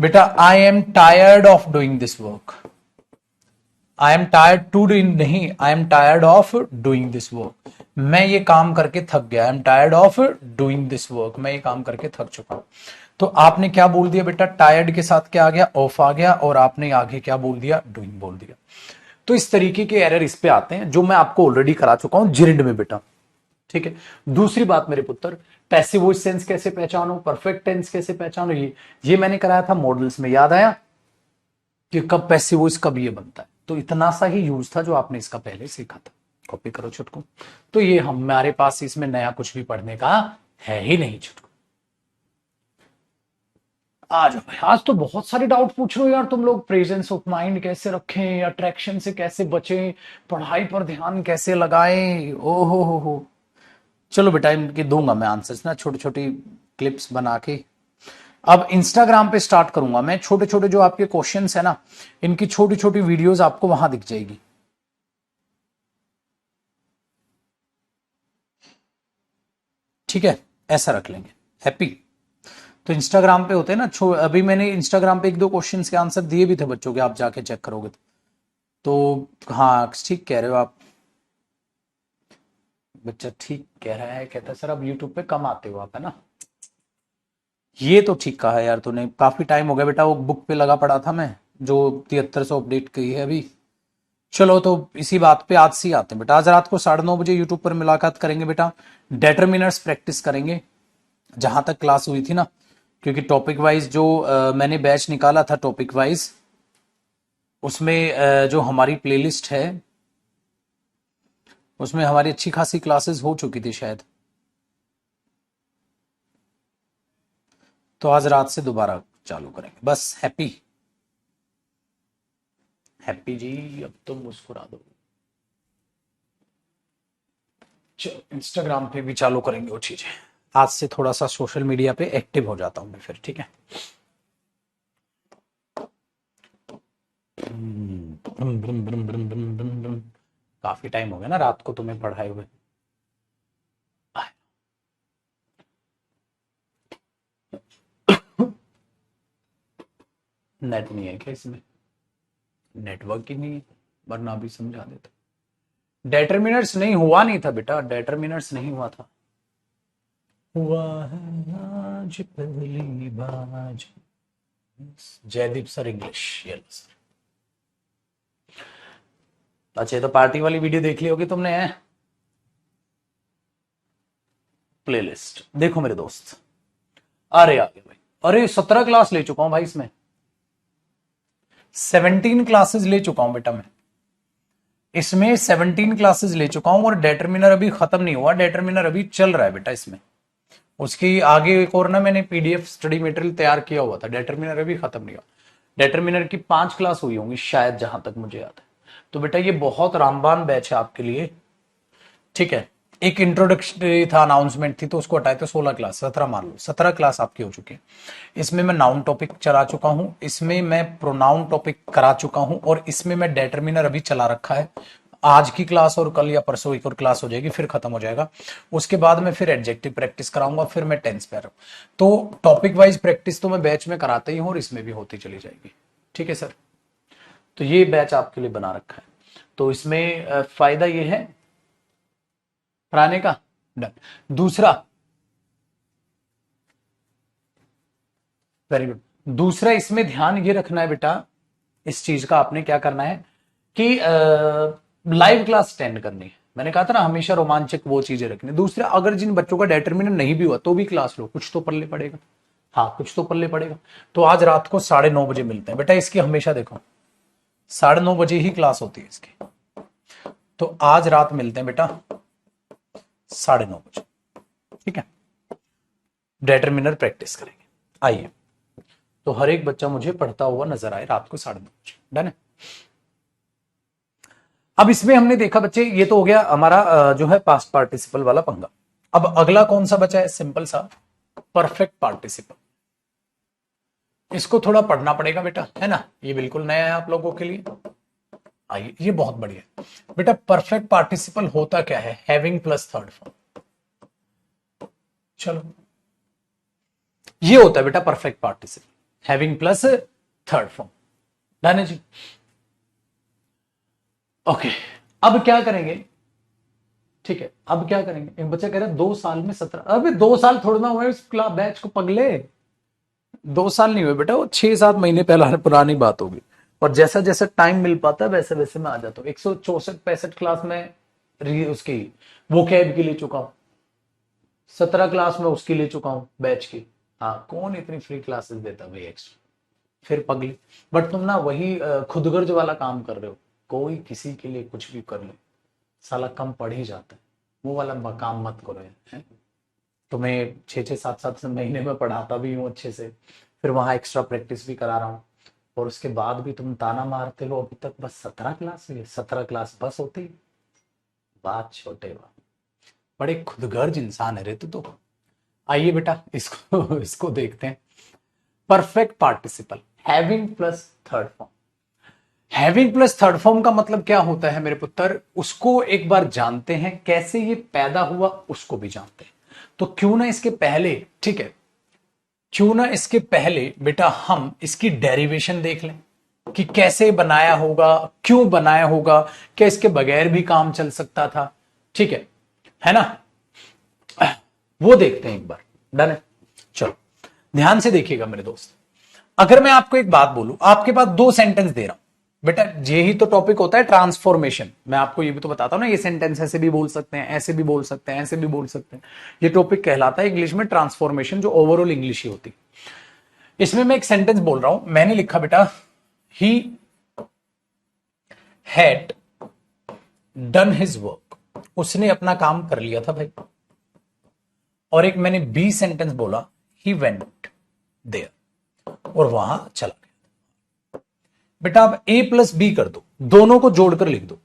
बेटा, I am tired of doing this work, I am tired to doing नहीं, I am tired of doing this work, मैं ये काम करके थक गया। I am tired of doing this work, मैं ये काम करके थक चुका हूं। तो आपने क्या बोल दिया बेटा, टायर्ड के साथ क्या आ गया, ऑफ आ गया, और आपने आगे क्या बोल दिया, डूइंग बोल दिया। तो इस तरीके के एरर इस पे आते हैं जो मैं आपको ऑलरेडी करा चुका हूं जिरिंड में बेटा। ठीक है। दूसरी बात मेरे पुत्र, पैसिव वॉइस टेंस कैसे पहचानो, परफेक्ट टेंस कैसे पहचानो, ये मैंने कराया था मॉडल्स में, याद आया कि कब पैसिव वॉइस कब ये बनता है। तो इतना सा ही यूज था जो आपने इसका पहले सीखा था, कॉपी करो छुटकू। तो ये हमारे पास इसमें नया कुछ भी पढ़ने का है ही नहीं छुटकू। आज आज तो बहुत सारे डाउट पूछ रहे हो यार तुम लोग, प्रेजेंस ऑफ माइंड कैसे रखें, अट्रैक्शन से कैसे बचें, पढ़ाई पर ध्यान कैसे लगाएं, ओहो हो। चलो बेटा इनके दूंगा मैं आंसर्स ना, छोटी छोटी क्लिप्स बना के। अब इंस्टाग्राम पे स्टार्ट करूंगा मैं, छोटे छोटे जो आपके क्वेश्चंस है ना, इनकी छोटी छोटी वीडियोस आपको वहां दिख जाएगी। ठीक है, ऐसा रख लेंगे। हैप्पी। तो इंस्टाग्राम पे होते हैं ना, अभी मैंने इंस्टाग्राम पे एक दो क्वेश्चंस के आंसर दिए भी थे बच्चों के, आप जाके चेक करोगे तो हाँ ठीक कह रहे हो आप। बच्चा ठीक कह रहा है, कहता है सर अब यूट्यूब पे कम आते हो आप, है ना। ये तो ठीक कहा है यार तूने, काफी टाइम हो गया बेटा वो बुक पे लगा पड़ा था मैं, जो 7300 अपडेट की है अभी। चलो तो इसी बात पे आज से ही आते हैं बेटा, आज रात को 9:30 बजे यूट्यूब पर मुलाकात करेंगे बेटा, डेटरमिनर्स प्रैक्टिस करेंगे जहां तक क्लास हुई थी ना। क्योंकि टॉपिक वाइज जो मैंने बैच निकाला था टॉपिक वाइज, उसमें जो हमारी प्लेलिस्ट है उसमें हमारी अच्छी खासी क्लासेस हो चुकी थी शायद। तो आज रात से दोबारा चालू करेंगे बस। हैप्पी हैप्पी जी, अब तो मुस्कुरा दो। चलो इंस्टाग्राम पे भी चालू करेंगे वो चीजें, आज से थोड़ा सा सोशल मीडिया पे एक्टिव हो जाता हूं मैं फिर, ठीक है। काफी टाइम हो गया ना रात को तुम्हें पढ़ाए हुए। नेट नहीं है क्या इसमें, नेटवर्क ही नहीं है, वरना भी समझा देता। डेटरमिनर्स नहीं हुआ, नहीं था बेटा, डेटरमिनर्स नहीं हुआ था। हुआ है आज पहली बार। जयदीप सर इंग्लिश, ये लो सर। अच्छा ये तो पार्टी वाली वीडियो देख ली होगी तुमने, है प्लेलिस्ट देखो मेरे दोस्त। अरे आगे भाई, अरे 17 क्लास ले चुका हूं भाई इसमें, 17 क्लासेस ले चुका हूं बेटा मैं इसमें, 17 क्लासेस ले चुका हूं, और डेटरमिनर अभी खत्म नहीं हुआ, डेटरमिनर अभी चल रहा है बेटा इसमें। उसकी आगे एक और ना मैंने पीडीएफ स्टडी मटेरियल तैयार किया हुआ था, डेटरमिनर अभी खत्म नहीं हुआ। डेटरमिनर की 5 क्लास हुई होंगी शायद, जहां तक मुझे याद है। तो बेटा ये बहुत रामबान बैच है आपके लिए, ठीक है। एक इंट्रोडक्शन था, अनाउंसमेंट थी, तो उसको हटाए तो 16 क्लास, 17 मान लो, 17 क्लास आपकी हो चुकी है। इसमें मैं नाउन टॉपिक चला चुका हूं, इसमें मैं प्रोनाउन टॉपिक करा चुका हूं, और इसमें मैं डेटरमिनर अभी चला रखा है। आज की क्लास और कल या परसों एक और क्लास हो जाएगी, फिर खत्म हो जाएगा। उसके बाद मैं फिर एडजेक्टिव प्रैक्टिस कराऊंगा, फिर मैं टेंस पे आ रहा हूं। तो टॉपिक वाइज प्रैक्टिस तो मैं बैच में कराता ही हूं, और इसमें भी होती चली जाएगी, ठीक है सर। तो ये बैच आपके लिए बना रखा है। तो इसमें फायदा ये है पढ़ाने का, डन। दूसरा, वेरी गुड। दूसरा इसमें ध्यान ये रखना है बेटा, इस चीज का आपने क्या करना है कि लाइव क्लास अटेंड करनी है। मैंने कहा था ना हमेशा रोमांचक वो चीजें रखनी। दूसरा, अगर जिन बच्चों का डेटरमिनर नहीं भी हुआ तो भी क्लास लो, कुछ तो पल्ले पड़ेगा। हाँ कुछ तो पल्ले पड़ेगा। तो आज रात को 9:30 बजे मिलते हैं बेटा, इसकी हमेशा देखो 9:30 बजे ही क्लास होती है इसकी। तो आज रात मिलते हैं बेटा 9:30 बजे, ठीक है। डेटरमिनर प्रैक्टिस करेंगे, आइए। तो हर एक बच्चा मुझे पढ़ता हुआ नजर आए रात को 9:30 बजे, डन है। अब इसमें हमने देखा बच्चे, ये तो हो गया हमारा जो है पास्ट पार्टिसिपल वाला पंगा। अब अगला कौन सा बचा है, सिंपल सा परफेक्ट पार्टिसिपल। इसको थोड़ा पढ़ना पड़ेगा बेटा, है ना, ये बिल्कुल नया है आप लोगों के लिए। आइए, ये बहुत बढ़िया है बेटा। परफेक्ट पार्टिसिपल होता क्या है, हैविंग प्लस थर्ड फॉर्म। चलो, ये होता है बेटा perfect participle, having plus third form. Done है जी। ओके, अब क्या करेंगे, ठीक है, अब क्या करेंगे। एक बच्चा कह रहा है 2 साल में 17, अबे 2 साल थोड़ा ना हुए इस क्लास बैच को पगले, 2 साल नहीं हुए बेटा, वो 6-7 महीने पहला पुरानी बात होगी। और जैसा जैसा टाइम मिल पाता है वैसे वैसे मैं आ जाता हूँ। 164-65 क्लास में उसकी वो कैब की ले चुका हूँ, 17 क्लास में उसकी ले चुका हूँ बैच की। हाँ, कौन इतनी फ्री क्लासेस देता भाई एक्स्ट्रा, फिर पगली। बट तुम ना वही खुदगर्ज वाला काम कर रहे हो, कोई किसी के लिए कुछ भी कर ले, साला कम पढ़ ही जाता है, वो वाला काम मत करो है। तुम्हें 6-6, 7-7 महीने में पढ़ाता भी हूँ अच्छे से, फिर वहां एक्स्ट्रा प्रैक्टिस भी करा रहा हूँ, और उसके बाद भी तुम ताना मारते हो अभी तक बस 17 क्लास हुई है, 17 क्लास बस होती, बात छोटे बात, बड़े खुदगर्ज इंसान है रे तू तो। आइए बेटा, इसको इसको देखते हैं। Perfect participle having plus third form. Having plus third form का मतलब क्या होता है मेरे पुत्र, उसको एक बार जानते हैं, कैसे ये पैदा हुआ उसको भी जानते हैं। तो क्यों ना इसके पहले, ठीक है, क्यों ना इसके पहले बेटा हम इसकी डेरिवेशन देख लें कि कैसे बनाया होगा, क्यों बनाया होगा, क्या इसके बगैर भी काम चल सकता था, ठीक है ना, वो देखते हैं एक बार। डन है, चलो ध्यान से देखिएगा मेरे दोस्त। अगर मैं आपको एक बात बोलूं, आपके पास 2 सेंटेंस दे रहा हूं बेटा, यही तो टॉपिक होता है ट्रांसफॉर्मेशन। मैं आपको ये भी तो बताता हूं ना, ये सेंटेंस ऐसे भी बोल सकते हैं, ऐसे भी बोल सकते हैं, ऐसे भी बोल सकते हैं। ये टॉपिक कहलाता है इंग्लिश में ट्रांसफॉर्मेशन, जो ओवरऑल इंग्लिश ही होती है। इसमें मैं एक सेंटेंस बोल रहा हूं, मैंने लिखा बेटा ही हैड डन हिज वर्क, उसने अपना काम कर लिया था भाई। और एक मैंने बी सेंटेंस बोला, ही वेंट देयर, और वहां चला गया। बेटा आप ए प्लस बी कर दो, दोनों को जोड़कर लिख दो।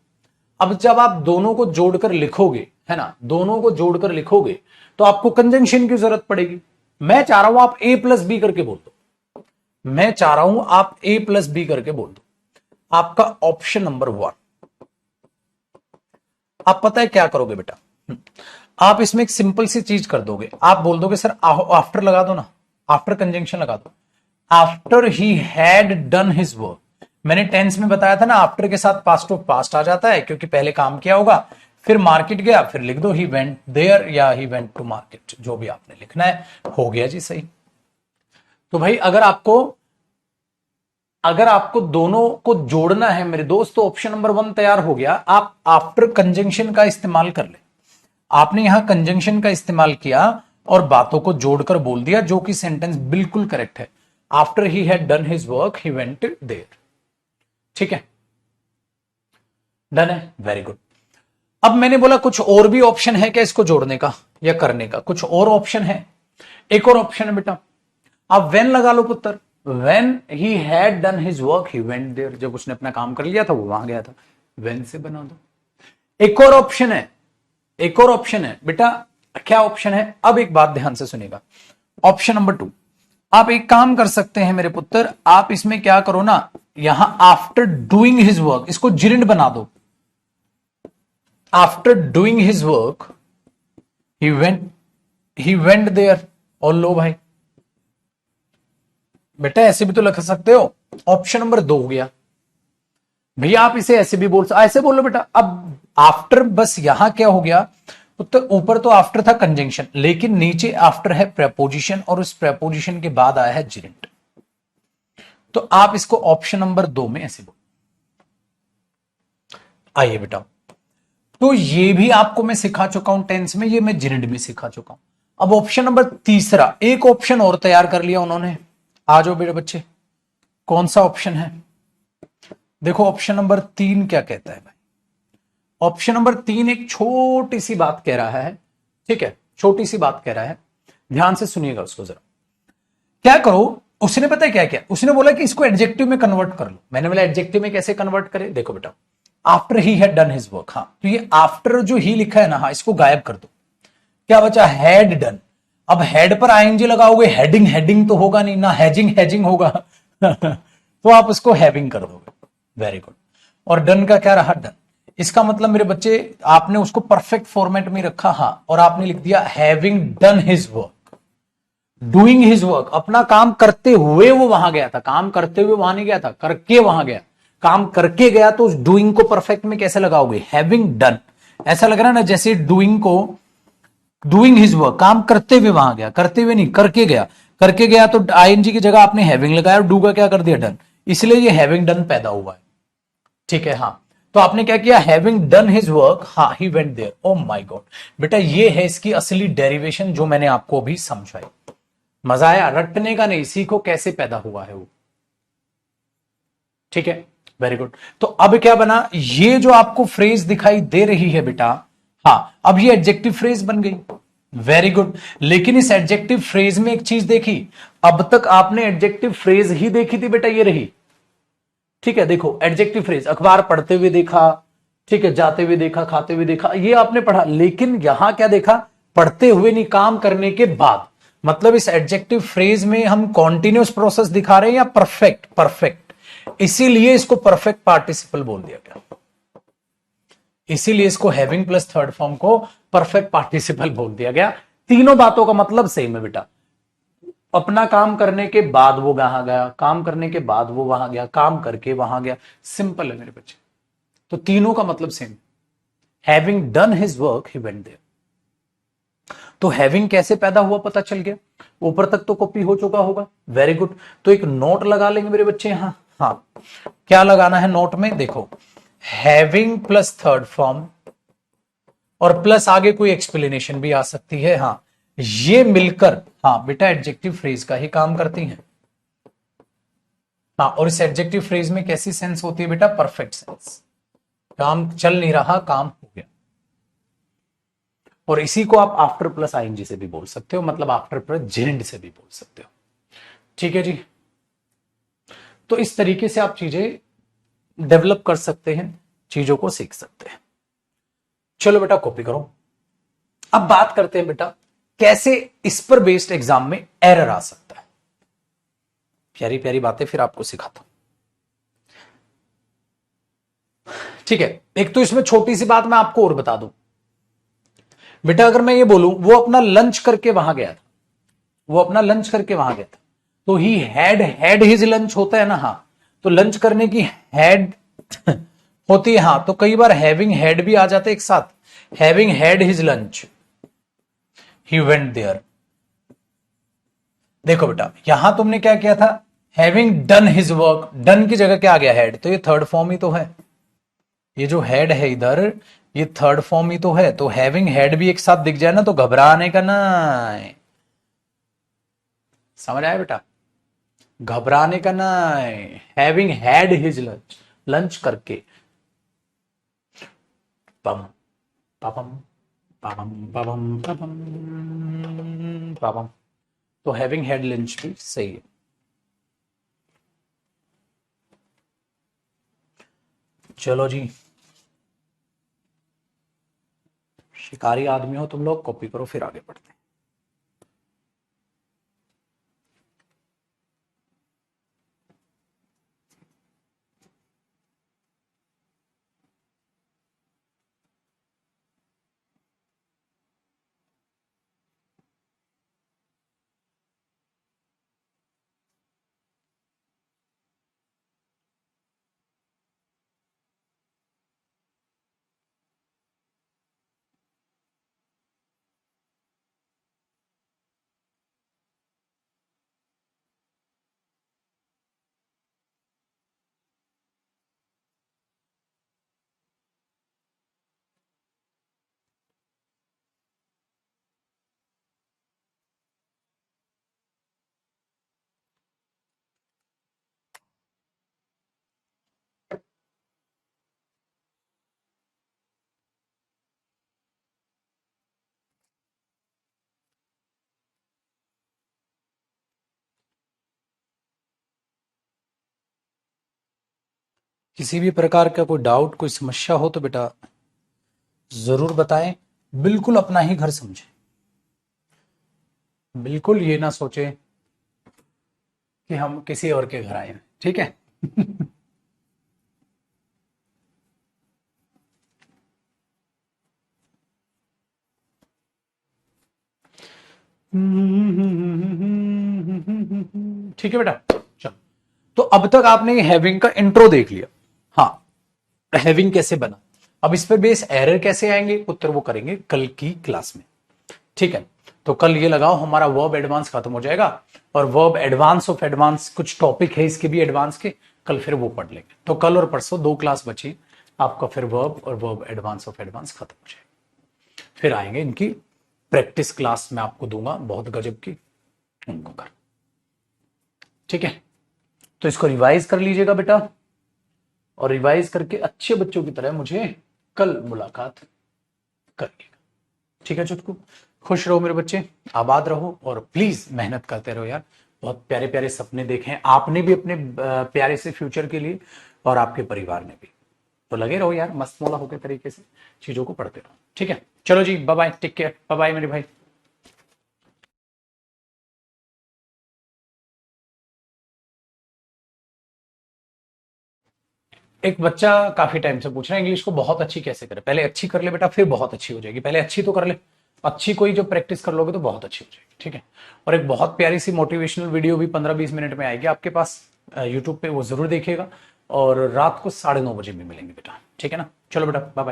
अब जब आप दोनों को जोड़कर लिखोगे, है ना, दोनों को जोड़कर लिखोगे तो आपको कंजंक्शन की जरूरत पड़ेगी। मैं चाह रहा हूं आप ए प्लस बी करके बोल दो, मैं चाह रहा हूं आप ए प्लस बी करके बोल दो। आपका ऑप्शन नंबर 1। आप पता है क्या करोगे बेटा, आप इसमें एक सिंपल सी चीज कर दोगे, आप बोल दोगे सर आफ्टर लगा दो ना, आफ्टर कंजंक्शन लगा दो। After he had done his work, मैंने टेंस में बताया था ना, आफ्टर के साथ पास्ट ऑफ पास्ट आ जाता है, क्योंकि पहले काम किया होगा, फिर मार्केट गया, फिर लिख दो ही वेंट देयर या ही वेंट टू मार्केट, जो भी आपने लिखना है। हो गया जी सही। तो भाई अगर आपको दोनों को जोड़ना है मेरे दोस्त, तो ऑप्शन नंबर 1 तैयार हो गया। आप आफ्टर कंजंक्शन का इस्तेमाल कर ले। आपने यहां कंजंक्शन का इस्तेमाल किया और बातों को जोड़कर बोल दिया, जो कि सेंटेंस बिल्कुल करेक्ट है। After he had done his work he went there, ठीक है, डन है, वेरी गुड। अब मैंने बोला कुछ और भी ऑप्शन है क्या इसको जोड़ने का या करने का, कुछ और ऑप्शन है। एक और ऑप्शन है बेटा, आप वेन लगा लो पुत्र, when he had done his work he went there, जब उसने अपना काम कर लिया था वो वहां गया था, वेन से बना दो। एक और ऑप्शन है, एक और ऑप्शन है बेटा, क्या ऑप्शन है, अब एक बात ध्यान से सुनिएगा। ऑप्शन नंबर 2, आप एक काम कर सकते हैं मेरे पुत्र, आप इसमें क्या करो ना, यहां आफ्टर डूइंग हिज वर्क इसको जिरिंड बना दो। After doing his work he went there, और लो भाई बेटा ऐसे भी तो लिख सकते हो। ऑप्शन नंबर 2 हो गया भैया, आप इसे ऐसे भी बोल, ऐसे बोलो बेटा। अब आफ्टर, बस यहां क्या हो गया तो ऊपर तो आफ्टर था कंजंक्शन, लेकिन नीचे आफ्टर है प्रेपोजिशन, और उस प्रेपोजिशन के बाद आया है जिरेंट। तो आप इसको ऑप्शन नंबर 2 में ऐसे बोलो। आइए बेटा, तो ये भी आपको मैं सिखा चुका हूं टेंस में, ये मैं जिरेंट में सिखा चुका हूं। अब ऑप्शन नंबर 3, एक ऑप्शन और तैयार कर लिया उन्होंने। आ जाओ बेटे बच्चे, कौन सा ऑप्शन है, देखो ऑप्शन नंबर 3 क्या कहता है भाई। ऑप्शन नंबर 3 एक छोटी सी बात कह रहा है, ठीक है, छोटी सी बात कह रहा है, ध्यान से सुनिएगा उसको जरा। क्या करो, उसने पता है क्या क्या, उसने बोला कि इसको एडजेक्टिव में कन्वर्ट कर लो। मैंने बोला एडजेक्टिव में कैसे कन्वर्ट करें, देखो बेटा, after he had done his work, हाँ, तो ये आफ्टर जो ही लिखा है ना, हाँ, इसको गायब कर दो, क्या बचा, हैड डन। अब हेड पर आईएनजी लगाओगे, हेडिंग हेडिंग तो होगा नहीं ना, हैजिंग हैजिंग होगा तो आप उसको हैविंग कर दोगे। Very good. और डन का क्या रहा, डन। इसका मतलब मेरे बच्चे आपने उसको परफेक्ट फॉर्मेट में रखा, हाँ, और आपने लिख दिया having done his work, doing his work, अपना काम करते हुए वो वहां गया था, काम करते हुए वहां नहीं गया था, करके वहां गया, काम करके गया, तो उस डूइंग को परफेक्ट में कैसे लगाओगे, हैविंग डन। ऐसा लग रहा है ना जैसे डूइंग को, डूइंग हिज वर्क, काम करते हुए वहां गया, करते हुए नहीं, करके गया, करके गया तो आईएनजी की जगह आपने हैविंग लगाया और डू का क्या कर दिया, डन, इसलिए ये हैविंग डन पैदा हुआ है। ठीक है, हाँ। तो आपने क्या किया, हैविंग डन हिज वर्क, हाँ, he went there. Oh my God, बेटा ये है इसकी असली डेरिवेशन जो मैंने आपको अभी समझाई। मजा आया, रटने का नहीं, सीखो कैसे पैदा हुआ है वो। ठीक है, वेरी गुड। तो अब क्या बना, ये जो आपको फ्रेज दिखाई दे रही है बेटा, हाँ, अब ये एडजेक्टिव फ्रेज बन गई। Very good. लेकिन इस एडजेक्टिव फ्रेज में एक चीज देखी, अब तक आपने एडजेक्टिव फ्रेज ही देखी थी बेटा, ये रही। ठीक है, देखो एडजेक्टिव फ्रेज, अखबार पढ़ते हुए देखा, ठीक है, जाते हुए देखा, खाते हुए देखा, ये आपने पढ़ा। लेकिन यहां क्या देखा, पढ़ते हुए नहीं, काम करने के बाद। मतलब इस एडजेक्टिव फ्रेज में हम कॉन्टिन्यूस प्रोसेस दिखा रहे हैं या परफेक्ट, परफेक्ट, इसीलिए इसको परफेक्ट पार्टिसिपल बोल दिया गया। इसीलिए इसको हैविंग प्लस थर्ड फॉर्म को परफेक्ट पार्टिसिपल बोल दिया गया। तीनों बातों का मतलब सेम है बेटा, अपना काम करने के बाद वो वहां गया, काम करने के बाद वो वहां गया, काम करके वहां गया, सिंपल है मेरे बच्चे। तो तीनों का मतलब same, having done his work he went there. तो हैविंग कैसे पैदा हुआ पता चल गया, ऊपर तक तो कॉपी हो चुका होगा। Very good. तो एक नोट लगा लेंगे मेरे बच्चे यहां, हाँ, क्या लगाना है नोट में, देखो, हैविंग प्लस थर्ड फॉर्म और प्लस आगे कोई एक्सप्लेनेशन भी आ सकती है, हाँ, ये मिलकर, हाँ बेटा, एडजेक्टिव फ्रेज का ही काम करती हैं। हाँ, और इस एडजेक्टिव फ्रेज में कैसी सेंस होती है बेटा, परफेक्ट सेंस, काम चल नहीं रहा, काम हो गया। और इसी को आप आफ्टर प्लस आईएनजी से भी बोल सकते हो, मतलब आफ्टर प्लस जेंड से भी बोल सकते हो। ठीक है जी। तो इस तरीके से आप चीजें डेवलप कर सकते हैं, चीजों को सीख सकते हैं। चलो बेटा कॉपी करो। अब बात करते हैं बेटा, कैसे इस पर बेस्ड एग्जाम में एरर आ सकता है। प्यारी प्यारी बातें फिर आपको सिखाता हूं। ठीक है, एक तो इसमें छोटी सी बात मैं आपको और बता दूं बेटा, अगर मैं ये बोलूं वो अपना लंच करके वहां गया था, वो अपना लंच करके वहां गया था, तो ही हैड हिज लंच होता है ना, हाँ, तो लंच करने की हैड होती है, हाँ, तो कई बार हैविंग हैड भी आ जाते एक साथ, having had his lunch he went there. देखो बेटा, यहां तुमने क्या किया था, having done his work, done की जगह क्या आ गया, हैड, तो ये थर्ड फॉर्म ही तो है, ये जो हैड है इधर, ये थर्ड फॉर्म ही तो है, तो हैविंग हैड भी एक साथ दिख जाए ना तो घबराने का ना, समझ आया बेटा, घबराने का ना, having had his lunch, lunch करके, पम पापम पापम पापम पापम पापम, तो हैविंग हैड लंच भी सही है। चलो जी, शिकारी आदमी हो तुम लोग, कॉपी करो फिर आगे बढ़ते हैं। किसी भी प्रकार का कोई डाउट, कोई समस्या हो तो बेटा जरूर बताएं, बिल्कुल अपना ही घर समझें। बिल्कुल ये ना सोचे कि हम किसी और के घर आए हैं, ठीक है। ठीक है बेटा, चलो। तो अब तक आपने हैविंग का इंट्रो देख लिया। हाँ, हैविंग कैसे बना, अब इस पर बेस एरर कैसे आएंगे, उत्तर वो करेंगे कल की क्लास में, ठीक है। तो कल ये लगाओ हमारा वर्ब एडवांस खत्म हो जाएगा, और वर्ब एडवांस ऑफ एडवांस कुछ टॉपिक है इसके भी एडवांस के, कल फिर वो पढ़ लेंगे। तो कल और परसों 2 क्लास बची आपका, फिर वर्ब और वर्ब एडवांस ऑफ एडवांस खत्म हो जाएगा। फिर आएंगे इनकी प्रैक्टिस क्लास, मैं आपको दूंगा बहुत गजब की, उनको कर, ठीक है। तो इसको रिवाइज कर लीजिएगा बेटा, और रिवाइज करके अच्छे बच्चों की तरह मुझे कल मुलाकात करिएगा, ठीक है चुटकू। खुश रहो मेरे बच्चे, आबाद रहो, और प्लीज मेहनत करते रहो यार। बहुत प्यारे प्यारे सपने देखे हैं आपने भी अपने प्यारे से फ्यूचर के लिए, और आपके परिवार ने भी। तो लगे रहो यार मस्त मौला होकर तरीके से चीजों को पढ़ते रहो, ठीक है। चलो जी, bye bye, take care, bye bye मेरे भाई। एक बच्चा काफी टाइम से पूछ रहा है इंग्लिश को बहुत अच्छी कैसे करे। पहले अच्छी कर ले बेटा, फिर बहुत अच्छी हो जाएगी। पहले अच्छी तो कर ले, अच्छी कोई जो प्रैक्टिस कर लोगे तो बहुत अच्छी हो जाएगी, ठीक है। और एक बहुत प्यारी सी मोटिवेशनल वीडियो भी 15-20 मिनट में आएगी आपके पास यूट्यूब पे, वो जरूर देखिएगा। और रात को 9:30 बजे भी मिलेंगे बेटा, ठीक है ना। चलो बेटा, बाय बाय।